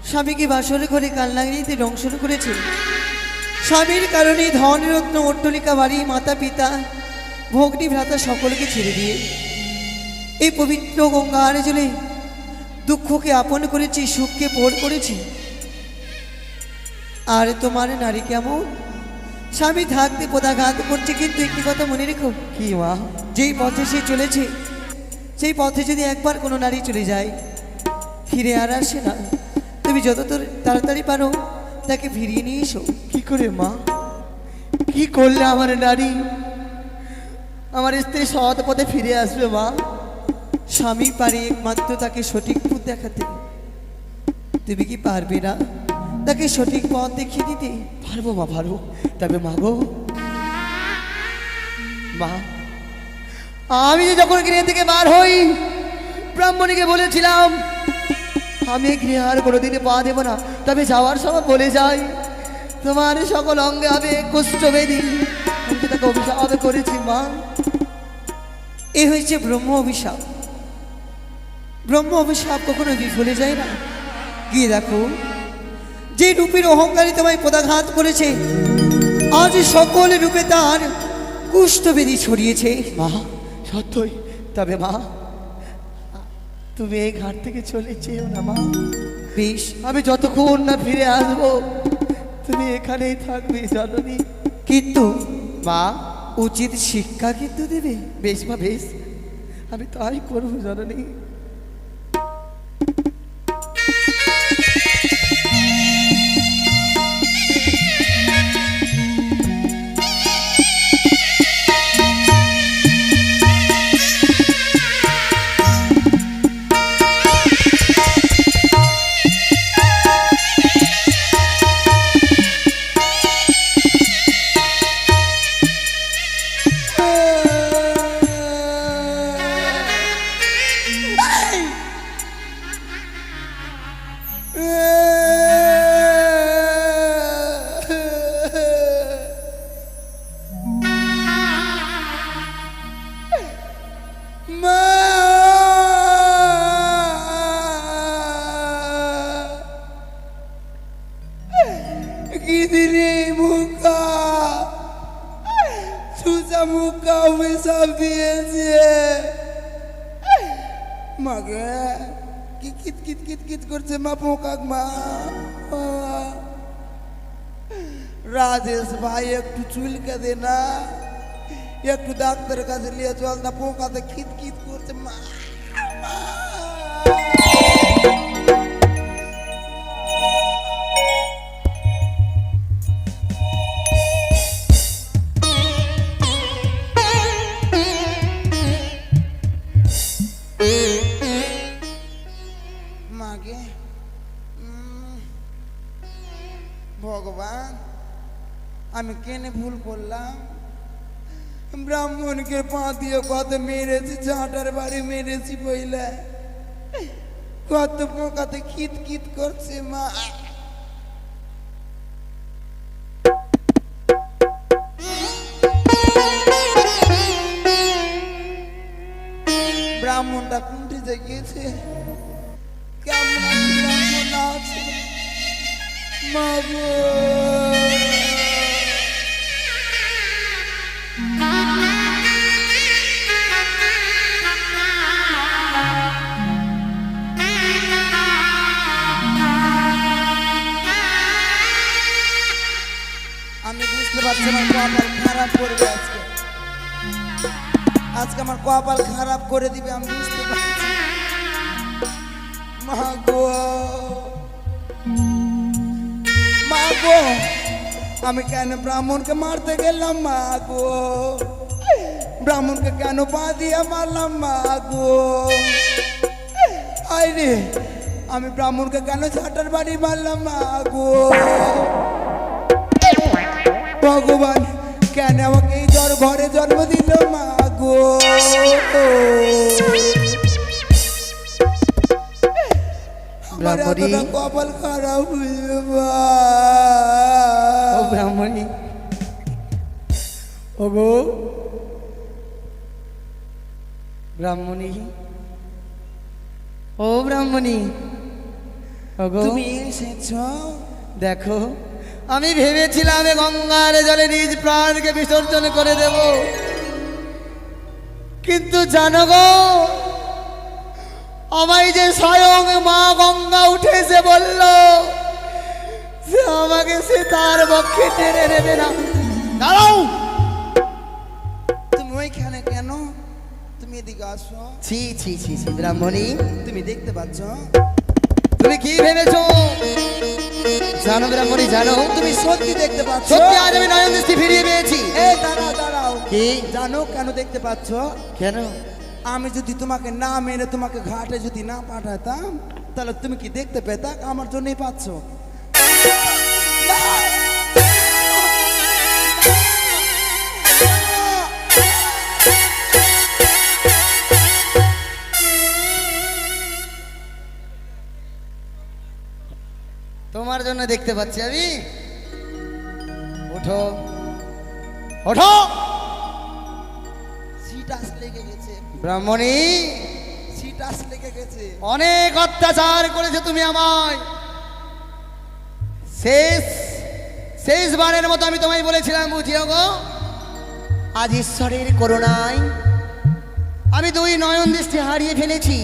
স্বামীকে বাসরে ঘরে কালনাগিনীতে দংশন করেছে। স্বামীর কারণে ধন রত্ন অট্টলিকা বাড়ি মাতা পিতা ভগ্নী ভ্রাতা সকলকে ছেড়ে দিয়ে এই পবিত্র গঙ্গার জলে দুঃখকে আপন করেছি, সুখকে পর করেছি। আর তোমার নারী কেমন? স্বামী থাকতে পদাঘাত করছে, কিন্তু একটি কথা মনে রেখো, কি মা? যেই পথে সে চলেছে সেই পথে যদি একবার কোনো নারী চলে যায়, ফিরে আর আসে না। তুমি যত তাড়াতাড়ি পারো তাকে ফিরিয়ে নিয়ে এসো। কি করে মা? কি করলে আমার নারী, আমার স্ত্রী সৎ পথে ফিরে আসবে মা? স্বামী পারে একমাত্র তাকে সঠিক পথ দেখাতে। তুমি কি পারবে না তাকে সঠিক পথ দেখিয়ে দিতে? পারবো মা, পারবো। তবে মা গো, মা, আমি যে যখন গৃহ থেকে বার হই, ব্রাহ্মণীকে বলেছিলাম আমি এই গৃহে আর কোনোদিনে পা দেবো না। তবে যাওয়ার সময় বলে যাই, তোমার সকল অঙ্গে হবে কুষ্ঠবেদী। আমি তো তাকে অভিশাপ করেছি মা। এ হয়েছে ব্রহ্ম অভিশাপ। ব্রহ্ম অভিশাপ কখনো বিফলে যায় না। গিয়ে দেখো, যে রূপের অহংকারী তোমায় পদাঘাত করেছে, আজ সকল রূপে তার কুষ্ঠবেদী ছড়িয়েছে। মা, সত্যই। তবে মা, তুমি এই ঘাট থেকে চলে যেও না মা। বেশ, আমি যতক্ষণ না ফিরে আসবো তুমি এখানেই থাকবে জননী। কিন্তু মা, উচিত শিক্ষা কিন্তু দেবে। বেশ মা বেশ, আমি তাই করবো জননী। গিদিরে মুখা সুজা মুখা সব দিয়েছে মাগে কি কিত কিত কিত কিত করছে মা পোকা মা। রাজেশ ভাই একটু চুলকে দে না, একটু ডাক্তারের কাছে নিয়ে চল না, পোকাতে খিত খিত করছে মা। মাগে ভগবান, আমি কেনে ভুল করলাম? ব্রাহ্মণকে পা দিয়ে কত মেরেছি, ঝাঁটার বাড়ি মেরেছি বইলে, কত পোকাতে খিত খিত করছে মা। ব্রাহ্মণটা কুন্ঠিতে গিয়েছে, কেমন ব্রাহ্মণ আছে মাগো। আমি বুঝতে পারছি আমার কপাল খারাপ করবে আজকে, আজকে আমার কপাল খারাপ করে দিবে, আমি বুঝতে পারছি। মাগো মাগো, আমি কেন ব্রাহ্মণকে মারতে গেলাম মাগো? ব্রাহ্মণকে কেন পা দিয়ে মারলাম মাগো? আরে আমি ব্রাহ্মণকে কেন ঝাঁটার বাড়ি মারলাম মাগো? ভগবান কেন আমাকে এই ঘরে জন্ম দিল মাগো? আমার এতটা কপাল খারাপ হয়ে ও ব্রাহ্মণী, ও গো ব্রাহ্মণী, ও ব্রাহ্মণী, ও গো তুমি এসেছ? দেখো, আমি ভেবেছিলাম এ গঙ্গার জলে নিজ প্রাণকে বিসর্জন করে দেব, কিন্তু জানো গো, আমায় যে স্বয়ং মা গঙ্গা উঠেছে বলল যে আমাকে সে তার পক্ষে টেনে নেবে না। দাঁড়াও, তুমি ওইখানে কেন? তুমি এদিকে আসো। ছি ছি ছি ছি ব্রাহ্মণী, তুমি দেখতে পাচ্ছ? তুমি কি ভেবেছো? জানো ব্রাহ্মণী, জানো তুমি সত্যি দেখতে পাচ্ছ? সত্যি আজ আমি নয়ন দৃষ্টি ফিরিয়ে পেয়েছি। এই দাঁড়াও দাঁড়াও, কি জানো কেন দেখতে পাচ্ছ? কেন? আমি যদি তোমাকে না মেরে তোমাকে ঘাটে যদি না পাঠাতাম, তাহলে তুমি কি দেখতে পেতা? আমার জন্যই পাচ্ছ। তোমার জন্য দেখতে পাচ্ছি আমি। ওঠো ওঠো। সিটাস লেগে গেছে ব্রাহ্মণী, সিটাস লেগে গেছে। অনেক অত্যাচার করেছো তুমি আমায়। শেষবারের মতো আমি তোমায় বলেছিলাম, বুঝিও গো, আজ ঈশ্বরের করুণায় আমি দুই নয়ন দৃষ্টি হারিয়ে ফেলেছি।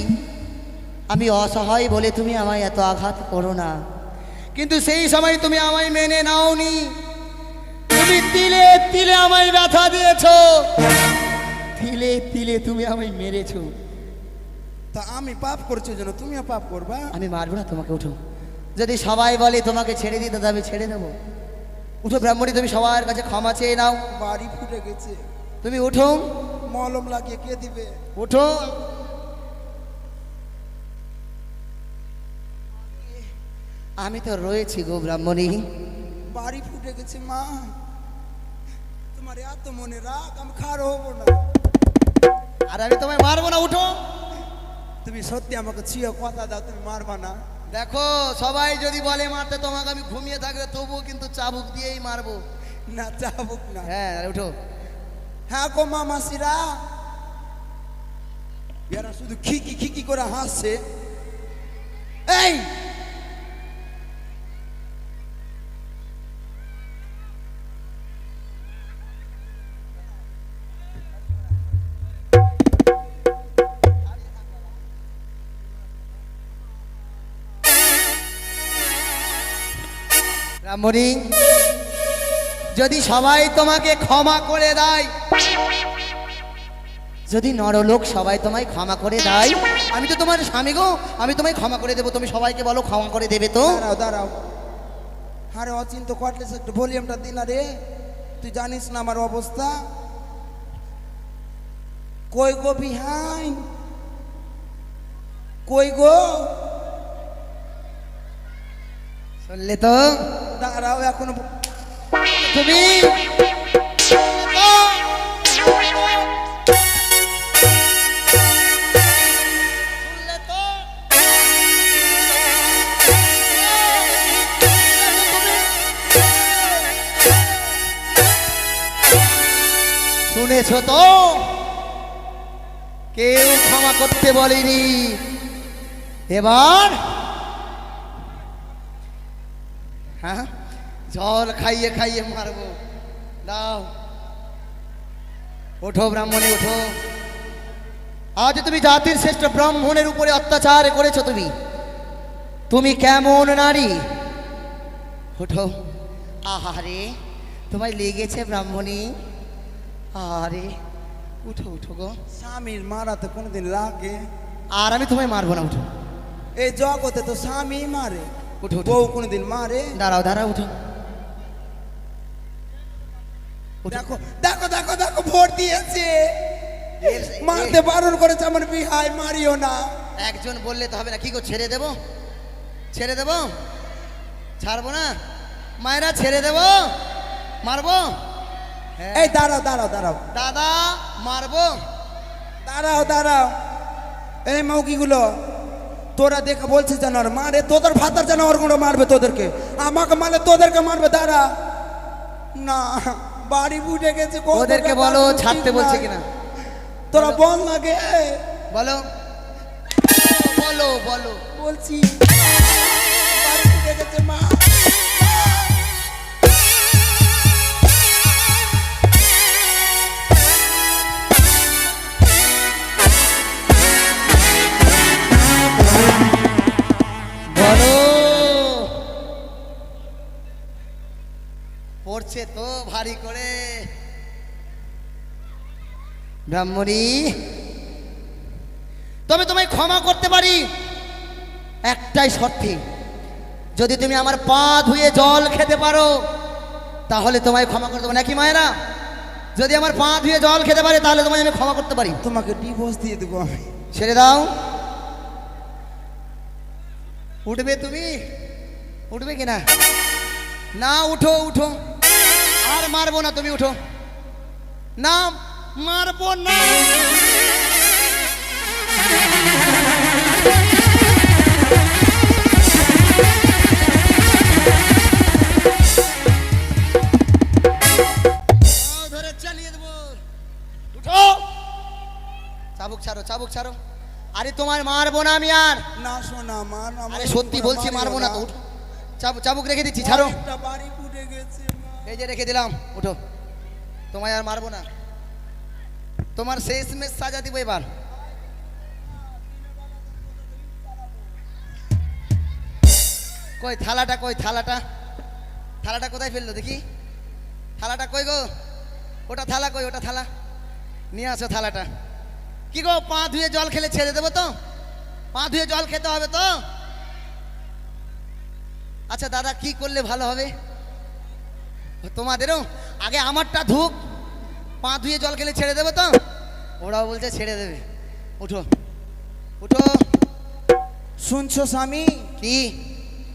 আমি অসহায় বলে তুমি আমায় এত আঘাত করো না, কিন্তু সেই সময় তুমি আমায় মেনে নাওনি। তুমি তিলে তিলে আমায় ব্যথা দিয়েছো, তিলে তিলে তুমি আমায় মেরেছো। তা আমি পাপ করছি যেন তুমিও পাপ করবা? আমি মারবো না তোমাকে, উঠো। যদি সবাই বলে তোমাকে ছেড়ে দিতে, তবে ছেড়ে দেবো। উঠো ব্রাহ্মণী, তুমি সবার কাছে ক্ষমা চেয়ে নাও। বাড়ি ফুটে গেছে, তুমি উঠো, মলম লাগিয়ে কে দিবে? উঠো। আমি তো রয়েছি গো ব্রাহ্মণী। বাড়ি ফুটে গেছে মা, তোমার এত মনে রাখ, আমি খার হবো না। আর আমি তোমায় মারবো না, উঠো। তুমি সত্যি আমাকে ছিও, কথা দাও তুমি মারবা না। দেখো সবাই যদি বলে মারতে, তোমাকে আমি ঘুমিয়ে থাকলে তবুও কিন্তু চাবুক দিয়েই মারবো। না চাবুক না। হ্যাঁ উঠো। হ্যাঁ গো মা মাসিরা, এরা শুধু খিকি খিকি করে হাসছে। এই ব্রাহ্মণী, যদি সবাই তোমাকে ক্ষমা করে দেয়, যদি নরলোক সবাই তোমায় ক্ষমা করে দেয়, আমি তো তোমার স্বামী গো, আমি তোমায় ক্ষমা করে দেবো। তুমি সবাইকে বলো ক্ষমা করে দেবে তো। দাঁড়াও দাঁড়াও, আরে অচিন্ত কটলেস একটু ভলিউমটা দিন। রে তুই জানিস না আমার অবস্থা। কই গো বিহাইন, কই গো? শুনলে তো? দাঁড়াও এখনো তুমি শুনেছো তো? কেউ ক্ষমা করতে বলেনি। এবার হ্যাঁ জল খাইয়ে খাইয়ে মারবো। দাও, ওঠো ব্রাহ্মণী, ওঠো। আজ তুমি জাতির শ্রেষ্ঠ ব্রাহ্মণের উপরে অত্যাচার করেছো। তুমি কেমন নারী? ওঠো। আহারে, তোমায় লেগেছে ব্রাহ্মণী? আরে উঠো, উঠো গো। স্বামীর মারাতে কোনোদিন লাগে? আর আমি তোমায় মারবো না, উঠো। এই জগতে তো স্বামী মারে, উঠো, উঠো। বউ কোনোদিন মারে? দাঁড়াও দাঁড়াও, উঠো। দেখো দেখো দেখো দেখো, ভোট দিয়েছে, মারতে বারণ করেছে আমার বিহাই, মারিও না। একজন বললে তো হবে না। কি গো, ছেড়ে দেবো? ছেড়ে দেবো? ছাড়বো না মায়েরা, ছেড়ে দেবো? মারবো? এই দাঁড়াও দাঁড়াও দাঁড়াও দাদা, মারবো? দাঁড়াও দাঁড়াও। এই মৌকিগুলো তোরা দেখে বলছিস যেন আর মারে, তোদের ভাতার যেন ওর গুলো মারবে তোদেরকে, আমাকে মারলে তোদেরকে মারবে। দাঁড়া না, বাড়ি বুঝে গেছে। ওদেরকে বলো ছাড়তে বলছে কিনা। তোরা বল লাগে, বলো বলো বলো। বলছি বাড়ি বুঝে গেছে মা। বলো। পড়ছে তো ভারী করে। ব্রাহ্মণী, তবে তোমায় ক্ষমা করতে পারি একটাই শর্তে। যদি তুমি আমার পা ধুয়ে জল খেতে পারো, তাহলে তোমায় ক্ষমা করতে পারি। নাকি মায়েরা? যদি আমার পা ধুয়ে জল খেতে পারে, তাহলে তোমায় আমি ক্ষমা করতে পারি। তোমাকে ডিভোর্স দিয়ে দেবো আমি। ছেড়ে দাও। উঠবে তুমি? উঠবে কিনা? না, উঠো উঠো। আর মারবো না, তুমি উঠো। না, মারবো না। ধরে চালিয়ে দেবো। উঠো। চাবুক ছাড়ো, চাবুক ছাড়ো। আরে তোমার মারবো না আমি আর। না শোনা মা, আরে সত্যি বলছি, মারবো না তো। উঠো। চাবুক রেখে দিচ্ছি, ছাড়ো। বাড়ি ফুটে গেছে মা। এই যে রেখে দিলাম, উঠো। তোমায় আর মারবো না। তোমার শেষ মেশ সাজা দিব এবার। কই থালাটা, কই থালাটা, থালাটা কোথায় ফেললো দেখি, থালাটা কই গো, ওটা থালা কই, ওটা থালা নিয়ে আসো থালাটা। কি গো, পা ধুয়ে জল খেলে ছেড়ে দেবো তো? পা ধুয়ে জল খেতে হবে তো? আচ্ছা দাদা, কি করলে ভালো হবে তোমাদেরও? আগে আমারটা ধুক, পা ধুয়ে জল খেলে ছেড়ে দেবো তো? ওরাও বলছে ছেড়ে দেবে। উঠো উঠো। শুনছো স্বামী, কি?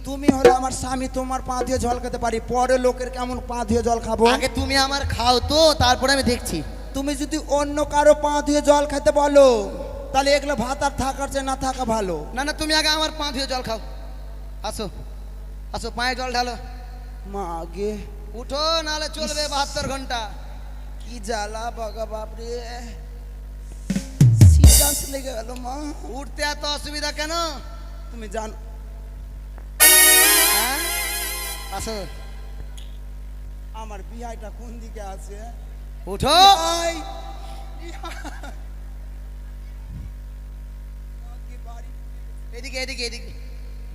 তুমি হলে আমার স্বামী, তোমার পা দিয়ে জল খেতে পারি, পরে লোকের কেমন পা দিয়ে জল খাবো? আগে তুমি আমার খাও তো, তারপরে আমি দেখছি। তুমি যদি অন্য কারো পা দিয়ে জল খেতে বলো, তাহলে এগুলো ভাত আর থাকার চেয়ে না থাকা ভালো। না না, তুমি আগে আমার পা ধুয়ে জল খাও। আসো আসো, পায়ে জল ঢালো। মা আগে উঠো, নাহলে চলবে 72 ঘন্টা। কি জ্বালা বাগা বাপরে, সিরিয়াস লেগে গেল মা। উঠতে এত অসুবিধা কেন? তুমি জানো হ্যাঁ? আসো। আমার বিহাইটা কোন দিকে আছে? উঠো। বিহাই, এদিকে এদিকে এদিকে,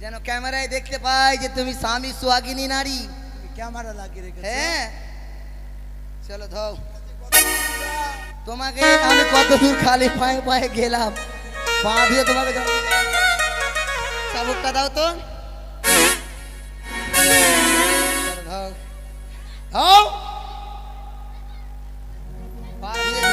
যেন ক্যামেরায় দেখতে পাই যে তুমি স্বামী সোহাগিনী নারী। তুমি ক্যামেরা লাগিয়ে রেখেছো? হ্যাঁ, চলো ধও। তোমাকে আমি কত দূর খালি পায়ে পায়ে গেলাম, পা ধুয়ে তোমাকে চাবুকটা দাও তো। চলো ধও ধও, পা ধুয়ে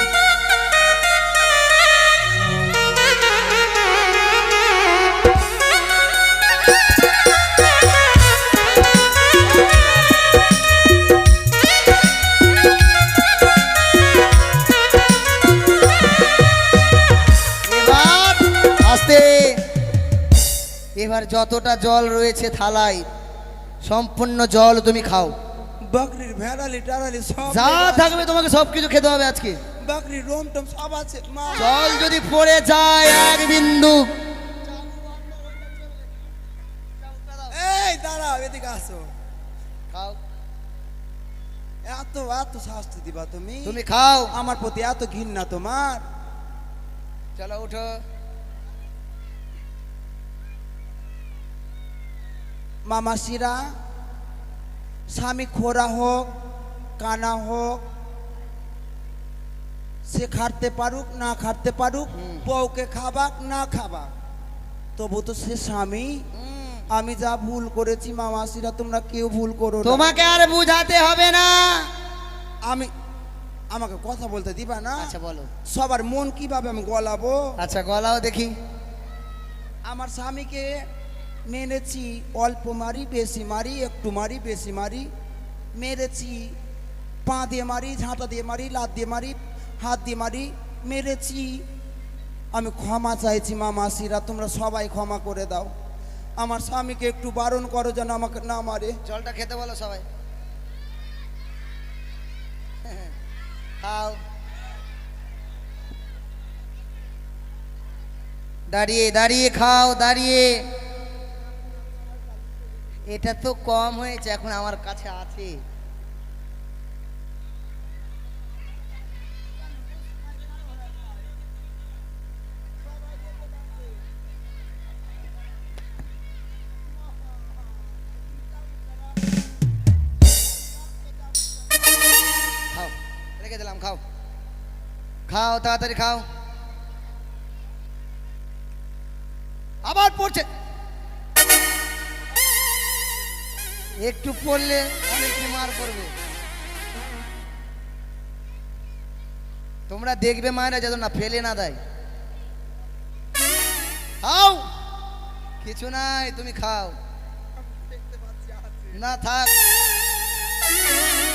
এবার যতটা জল রয়েছে থালায়, সম্পূর্ণ জল তুমি খাও। বকরির ভেড়ালি টারালি সব যা থাকবে তোমাকে সবকিছু খেতে হবে আজকে। বকরির রোম টম সব আছে মা। জল যদি পড়ে যায় এক বিন্দু, এই দাঁড়াও, এদিকে আসো। খাও। এত এত শাস্তি দিবা তুমি? তুমি খাও। আমার প্রতি এত ঘৃণা তোমার? চলো উঠো। মামাসিরা, স্বামী খোরা হোক কানা হোক, সে খাটতে পারুক না খাটতে পারুক, বউকে খাবাক না খাবাক, তবু তো সে স্বামী। আমি যা ভুল করেছি মামাসিরা, তোমরা কেউ ভুল করো না। তোমাকে আর বুঝাতে হবে না। আমি, আমাকে কথা বলতে দিবা না? আচ্ছা বলো। সবার মন কিভাবে আমি গলাবো? আচ্ছা গলাও দেখি। আমার স্বামীকে মেরেছি, অল্প মারি বেশি মারি, একটু মারি বেশি মারি, মেরেছি, পা দিয়ে মারি, ঝাঁটা দিয়ে মারি, লাত দিয়ে মারি, হাত দিয়ে মারি, মেরেছি। আমি ক্ষমা চাইছি মা মাসিরা, তোমরা সবাই ক্ষমা করে দাও। আমার স্বামীকে একটু বারণ করো যেন আমাকে না মারে। জলটা খেতে বলো সবাই। খাও। দাঁড়িয়ে দাঁড়িয়ে খাও, দাঁড়িয়ে। এটা তো কম হয়েছে, এখন আমার কাছে আছে। খাও, রেখে দিলাম, খাও খাও, তাড়াতাড়ি খাও। আবার পড়ছে, একটু পড়লে অনেক মার পড়বে। তোমরা দেখবে মায়েরা যেন না ফেলে না দেয়। খাও, কিছু নাই, তুমি খাও। না থাক,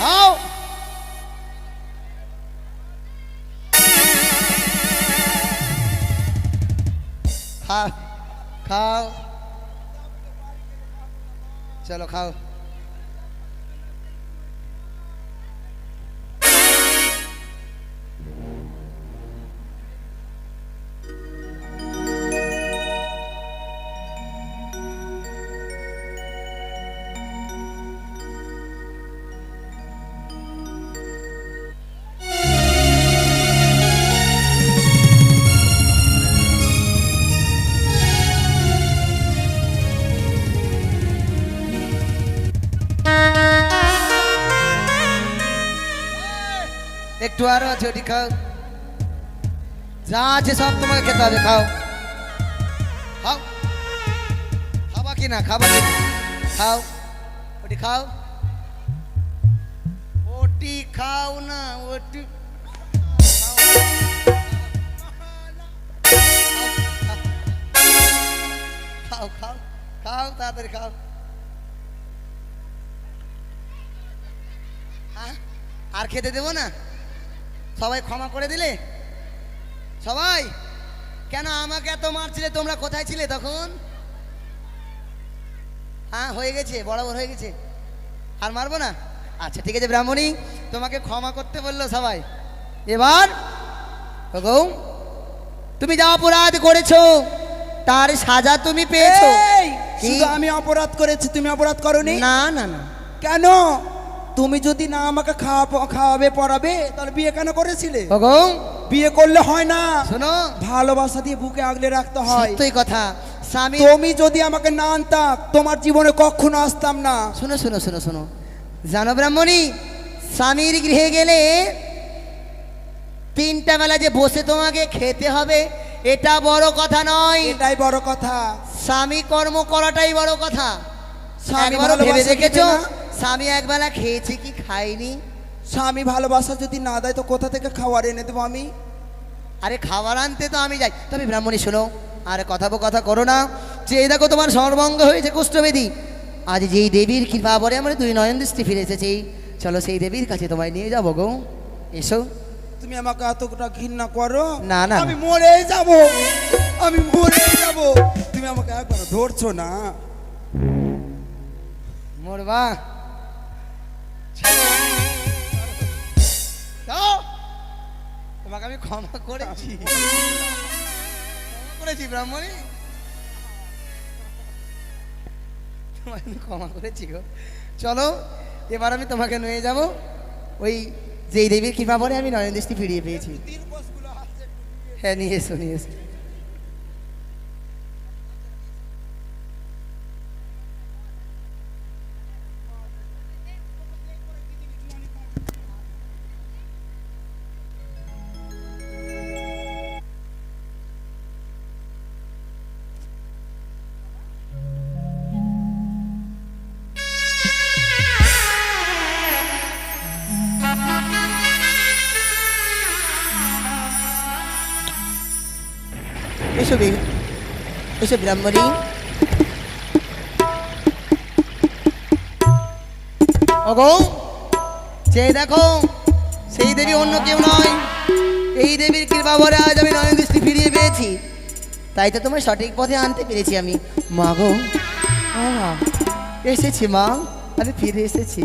খাও। খাও খাও, চলো খাও। একটু আরো আছে, ওটি খাও। যা আছে সব তোমাকে খেতে হবে, খাও খাও। খাবা কি না, খাবা কি না? খাও, ওটি খাও, ওটি খাও না, ওটি খাও খাও খাও, তাড়াতাড়ি খাও। আর খেতে দেবো না? সবাই ক্ষমা করে দিলে? সবাই কেন আমাকে এত মারছিলে? তোমরা কোথায় ছিলে তখন? হ্যাঁ, হয়ে গেছে, বরাবর হয়ে গেছে, আর মারবো না। আচ্ছা ঠিক আছে ব্রাহ্মণী, তোমাকে ক্ষমা করতে বললো সবাই। এবার গৌ, তুমি যা অপরাধ করেছো তার সাজা তুমি পেয়েছো। এই, শুধু আমি অপরাধ করেছি, তুমি অপরাধ করোনি? না না না। কেন? তুমি যদি না আমাকে খাওয়াবে পড়াবে তাহলে বিয়ে কেন করেছিলে? গৌ, বিয়ে করলে হয় না, শোনো, ভালোবাসা দিয়ে বুকে আগলে রাখতে হয়। সত্যই কথা। স্বামী, তুমি যদি আমাকে না আনতাম তোমার জীবনে কখনো আসতাম না। শোনো শোনো শোনো শোনো, জানো ব্রাহ্মণী, স্বামীর গৃহে গেলে 3টা বেলা যে বসে তোমাকে খেতে হবে এটা বড় কথা নয়, এটাই বড় কথা। স্বামী কর্ম করাটাই বড় কথা। স্বামী একবারও ভেবে ভালোবাসা দেখেছো দিবে না? স্বামী একবেলা খেয়েছে কি খায়নি? স্বামী ভালোবাসা যদি না দেয় তো কোথা থেকে খাবার এনে দেবো আমি? আরে খাবার আনতে তো আমি যাই। তবে ব্রাহ্মণী শোনো, আর কথা করো না। যে এই দেখো তোমার সর্বঙ্গ হয়েছে কুষ্ঠবেদী, আজ যেই দেবীর কৃপা বলে আমরা 2 নয়ন দৃষ্টি ফিরে এসেছি, চলো সেই দেবীর কাছে তোমায় নিয়ে যাবো গো। এসো। তুমি আমাকে এতটা ঘৃণা করো? না না, আমি মরে যাব, আমি মরে যাব। তুমি আমাকে একবার ধরছো না? মরবা? তোমাকে আমি ক্ষমা করেছি, ক্ষমা করেছি ব্রাহ্মণী, তোমায় আমি ক্ষমা করেছি গো। চলো এবার আমি তোমাকে নিয়ে যাব ওই যেই দেবীর কৃপা বলে আমি নয়ন দৃষ্টি ফিরিয়ে পেয়েছি। হ্যাঁ, নিয়ে এসো নিয়ে এসো। এসো এসো ব্রাহ্মণী। ওগো, যে দেখো সেই দেবী অন্য কেউ নয়, এই দেবীর কৃপা বলে আজ আমি নয়ন দৃষ্টি ফিরিয়ে পেয়েছি, তাই তো তোমার সঠিক পথে আনতে পেরেছি আমি। মা গো, ও মা, এসেছি মা, আমি ফিরে এসেছি।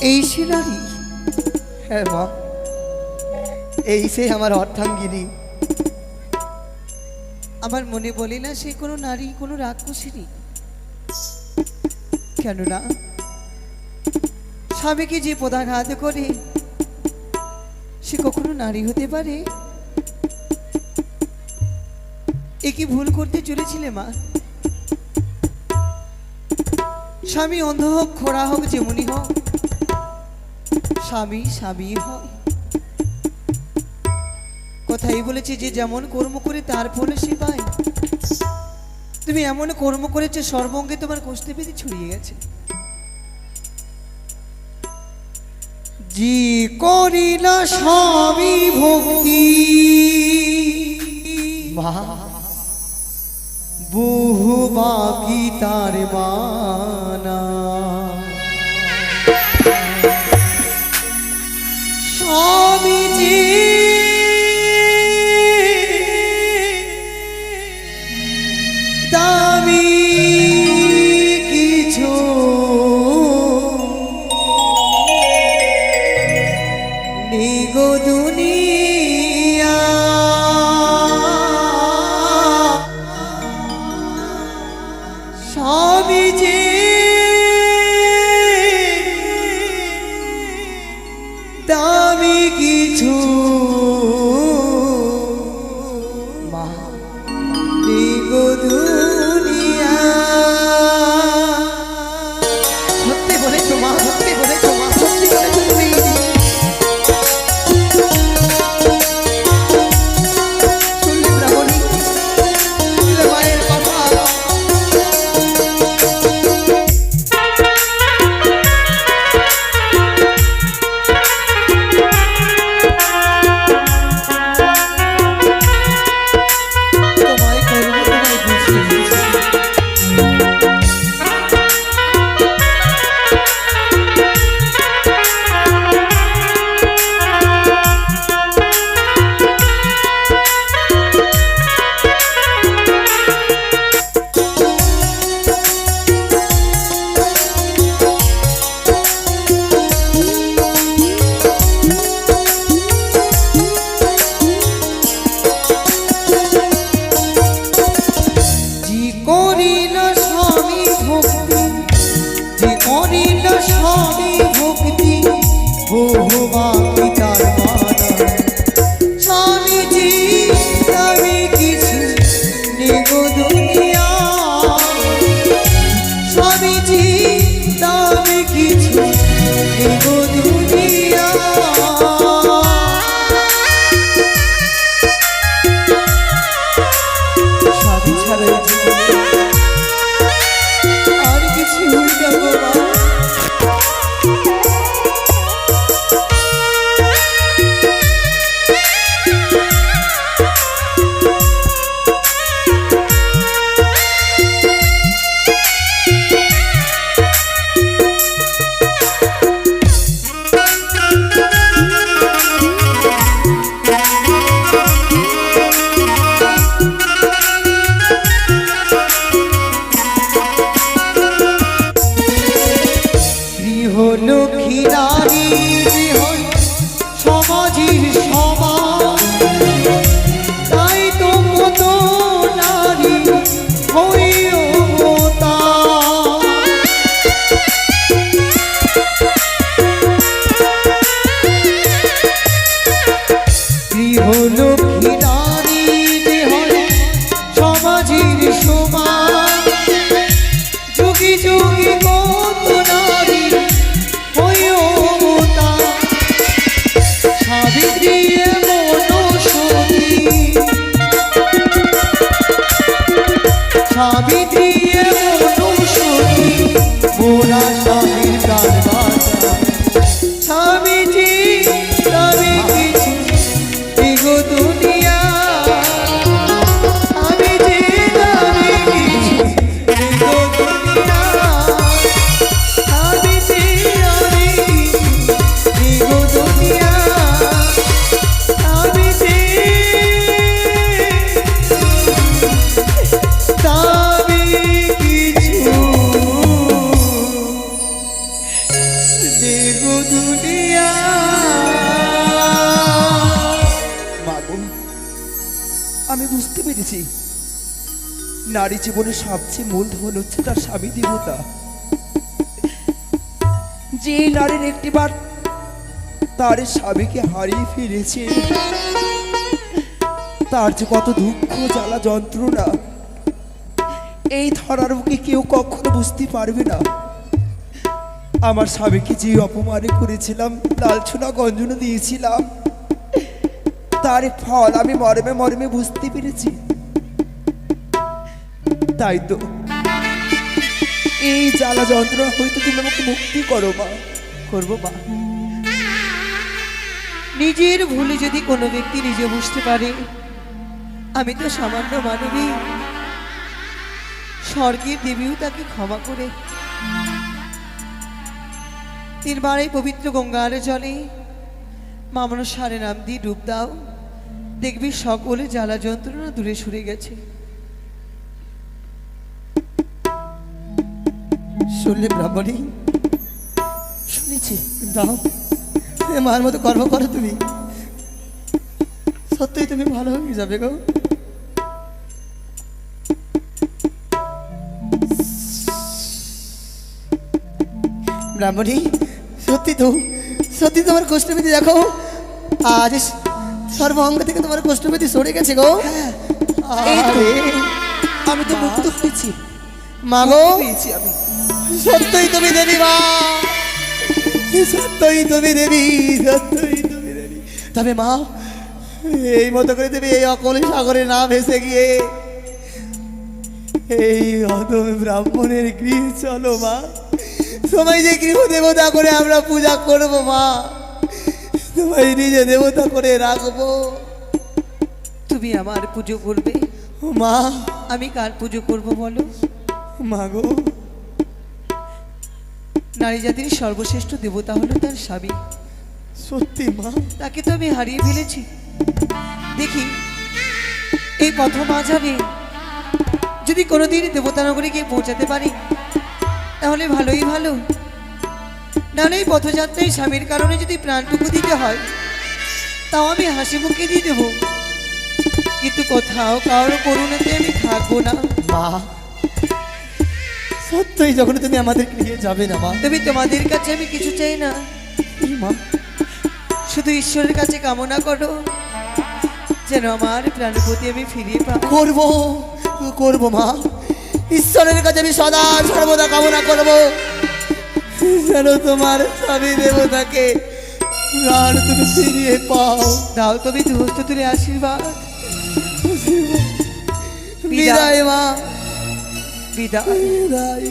এই সে নারী? হ্যাঁ মা, এই সে আমার অর্ধাঙ্গিনী। আমার মনে বলে না সে কোনো নারী, কোনো রাক্ষসিনী। কেননা স্বামীকে যে পদাঘাত করে সে কখনো নারী হতে পারে? এ কি ভুল করতে চলেছিলে মা? স্বামী অন্ধ হোক, খোড়া হোক, যেমনই হোক, স্বামী স্বামী হয়। কথাই বলেছে যে যেমন কর্ম করে তার ফলে সে পায়। তুমি এমন কর্ম করেছে সর্বঙ্গে তোমার কোষ্ঠবেদী ছড়িয়ে গেছে। জি করি না স্বামী ভক্তি, বহু বাকি তার মানা। স্বামীজি দামি কিছু নিগো দুনিয়া, স্বামীজি দামি কিছু মা নিগো দুনিয়া। সত্যি বলেছো মা, স্বামী ভক্তি বহু বাকি তার মানা স্বামীজি আমি কিছু নেগো দুনিয়া স্বামীজি আমি কিছু নেগো দুনিয়া স্বামী ছাড়া এই জীবনে আর কিছু না গো মা গৃহলক্ষ্মী নারী গৃহ সমাজের সমান তাই তো কত নারী হইও তা গৃহলক্ষ্মী নারী গৃহ সমাজের সমান যুগে যুগে কত নারী হইও তা সাবিত্রী মনসতী সাবিত্রী মনসতী মোরা স্বামীর প্রাণ বাঁচা স্বামীজি তবে কিছু এগো দুনিয়া স্বামীজি তবে কিছু এগো দুনিয়া স্বামীজি আমি এগো দুনিয়া স্বামীজি তবে কিছু এগো দুনিয়া মাগো আমি বুঝতে পেরেছি নারী জীবনের সবচেয়ে মূলধন হচ্ছে তার স্বামী দেবতা যে নারীর একটিবার তার স্বামীকে হারিয়ে ফেলেছে তার যে কত দুঃখ জ্বালা যন্ত্রণা এই ধরার বুকে কেউ কখনো বুঝতে পারবে না আমার স্বামীকে যে অপমানে করেছিলাম লালছনা গঞ্জনা দিয়েছিলাম তার ফল আমি মর্মে মর্মে বুঝতে পেরেছি তাই তো এই জ্বালা যন্ত্রণা হয়তো তুমি আমাকে মুক্তি করো মা করবো মা নিজের ভুলে যদি কোনো ব্যক্তি নিজে বুঝতে পারে আমি তো সামান্য মানবী স্বর্গের দেবীও তাকে ক্ষমা করে তিনবার এই পবিত্র গঙ্গার জলে মা মনসার নাম দিয়ে ডুব দাও দেখবি সকলে জ্বালা যন্ত্রণা দূরে সরে গেছে শুনলে ব্রাহ্মণী? শুনেছি দাও এ মার মতো কর্ম করো তুমি সত্যিই তুমি ভালো হয়ে যাবে গো ব্রাহ্মণী সত্যি তোমার কষ্টবিধি দেখো আজ সর্বঙ্গ থেকে তোমার কষ্টবিধি সরে গেছে গো এই তো। আরে, আমি তো মুক্ত হয়েছি মা গো পেয়েছি আমি সত্যই তুমি দেবী মা সত্যই তুমি দেবী সত্যই তুমি দেবী তবে মা এই মতো করে তুমি এই অকলে সাগরে না ভেসে গিয়ে এই অদম ব্রাহ্মণের গৃহ চলো মা সবাই যে গৃহ দেবতা করে আমরা পূজা করব মা তোমায় নিজে দেবতা করে রাখবো তুমি আমার পুজো করবে মা আমি কার পুজো করব বলো মা গো নারী জাতির সর্বশ্রেষ্ঠ দেবতা হলো তার স্বামী সত্যি মা তাকে তো আমি হারিয়ে ফেলেছি দেখি এই প্রথম আজানে যদি কোনোদিন দেবতানগরে গিয়ে পৌঁছাতে পারি তাহলে ভালোই ভালো নাহলে এই পথযাত্রায় স্বামীর কারণে যদি প্রাণটুকু দিতে হয় তাও আমি হাসি মুখে দিয়ে দেবো কিন্তু কোথাও কারো করুণাতে আমি থাকবো না মা সত্যই যখন তুমি আমাদের নিয়ে যাবে না মা। তুমি তোমাদের কাছে আমি কিছু চাই না, মা শুধু ঈশ্বরের কাছে কামনা করো যেন আমার প্রাণপতি আমি ফিরিয়ে পাবো। করবো করবো মা, ঈশ্বরের কাছে আমি সদা সর্বদা কামনা করব যেন তোমার স্বামী দেবতাকে প্রাণ তুমি ফিরিয়ে পাও। দাও তুমি দুহস্ত তুলে আশীর্বাদ। বিদায় মা, বিদায়। বিদায়।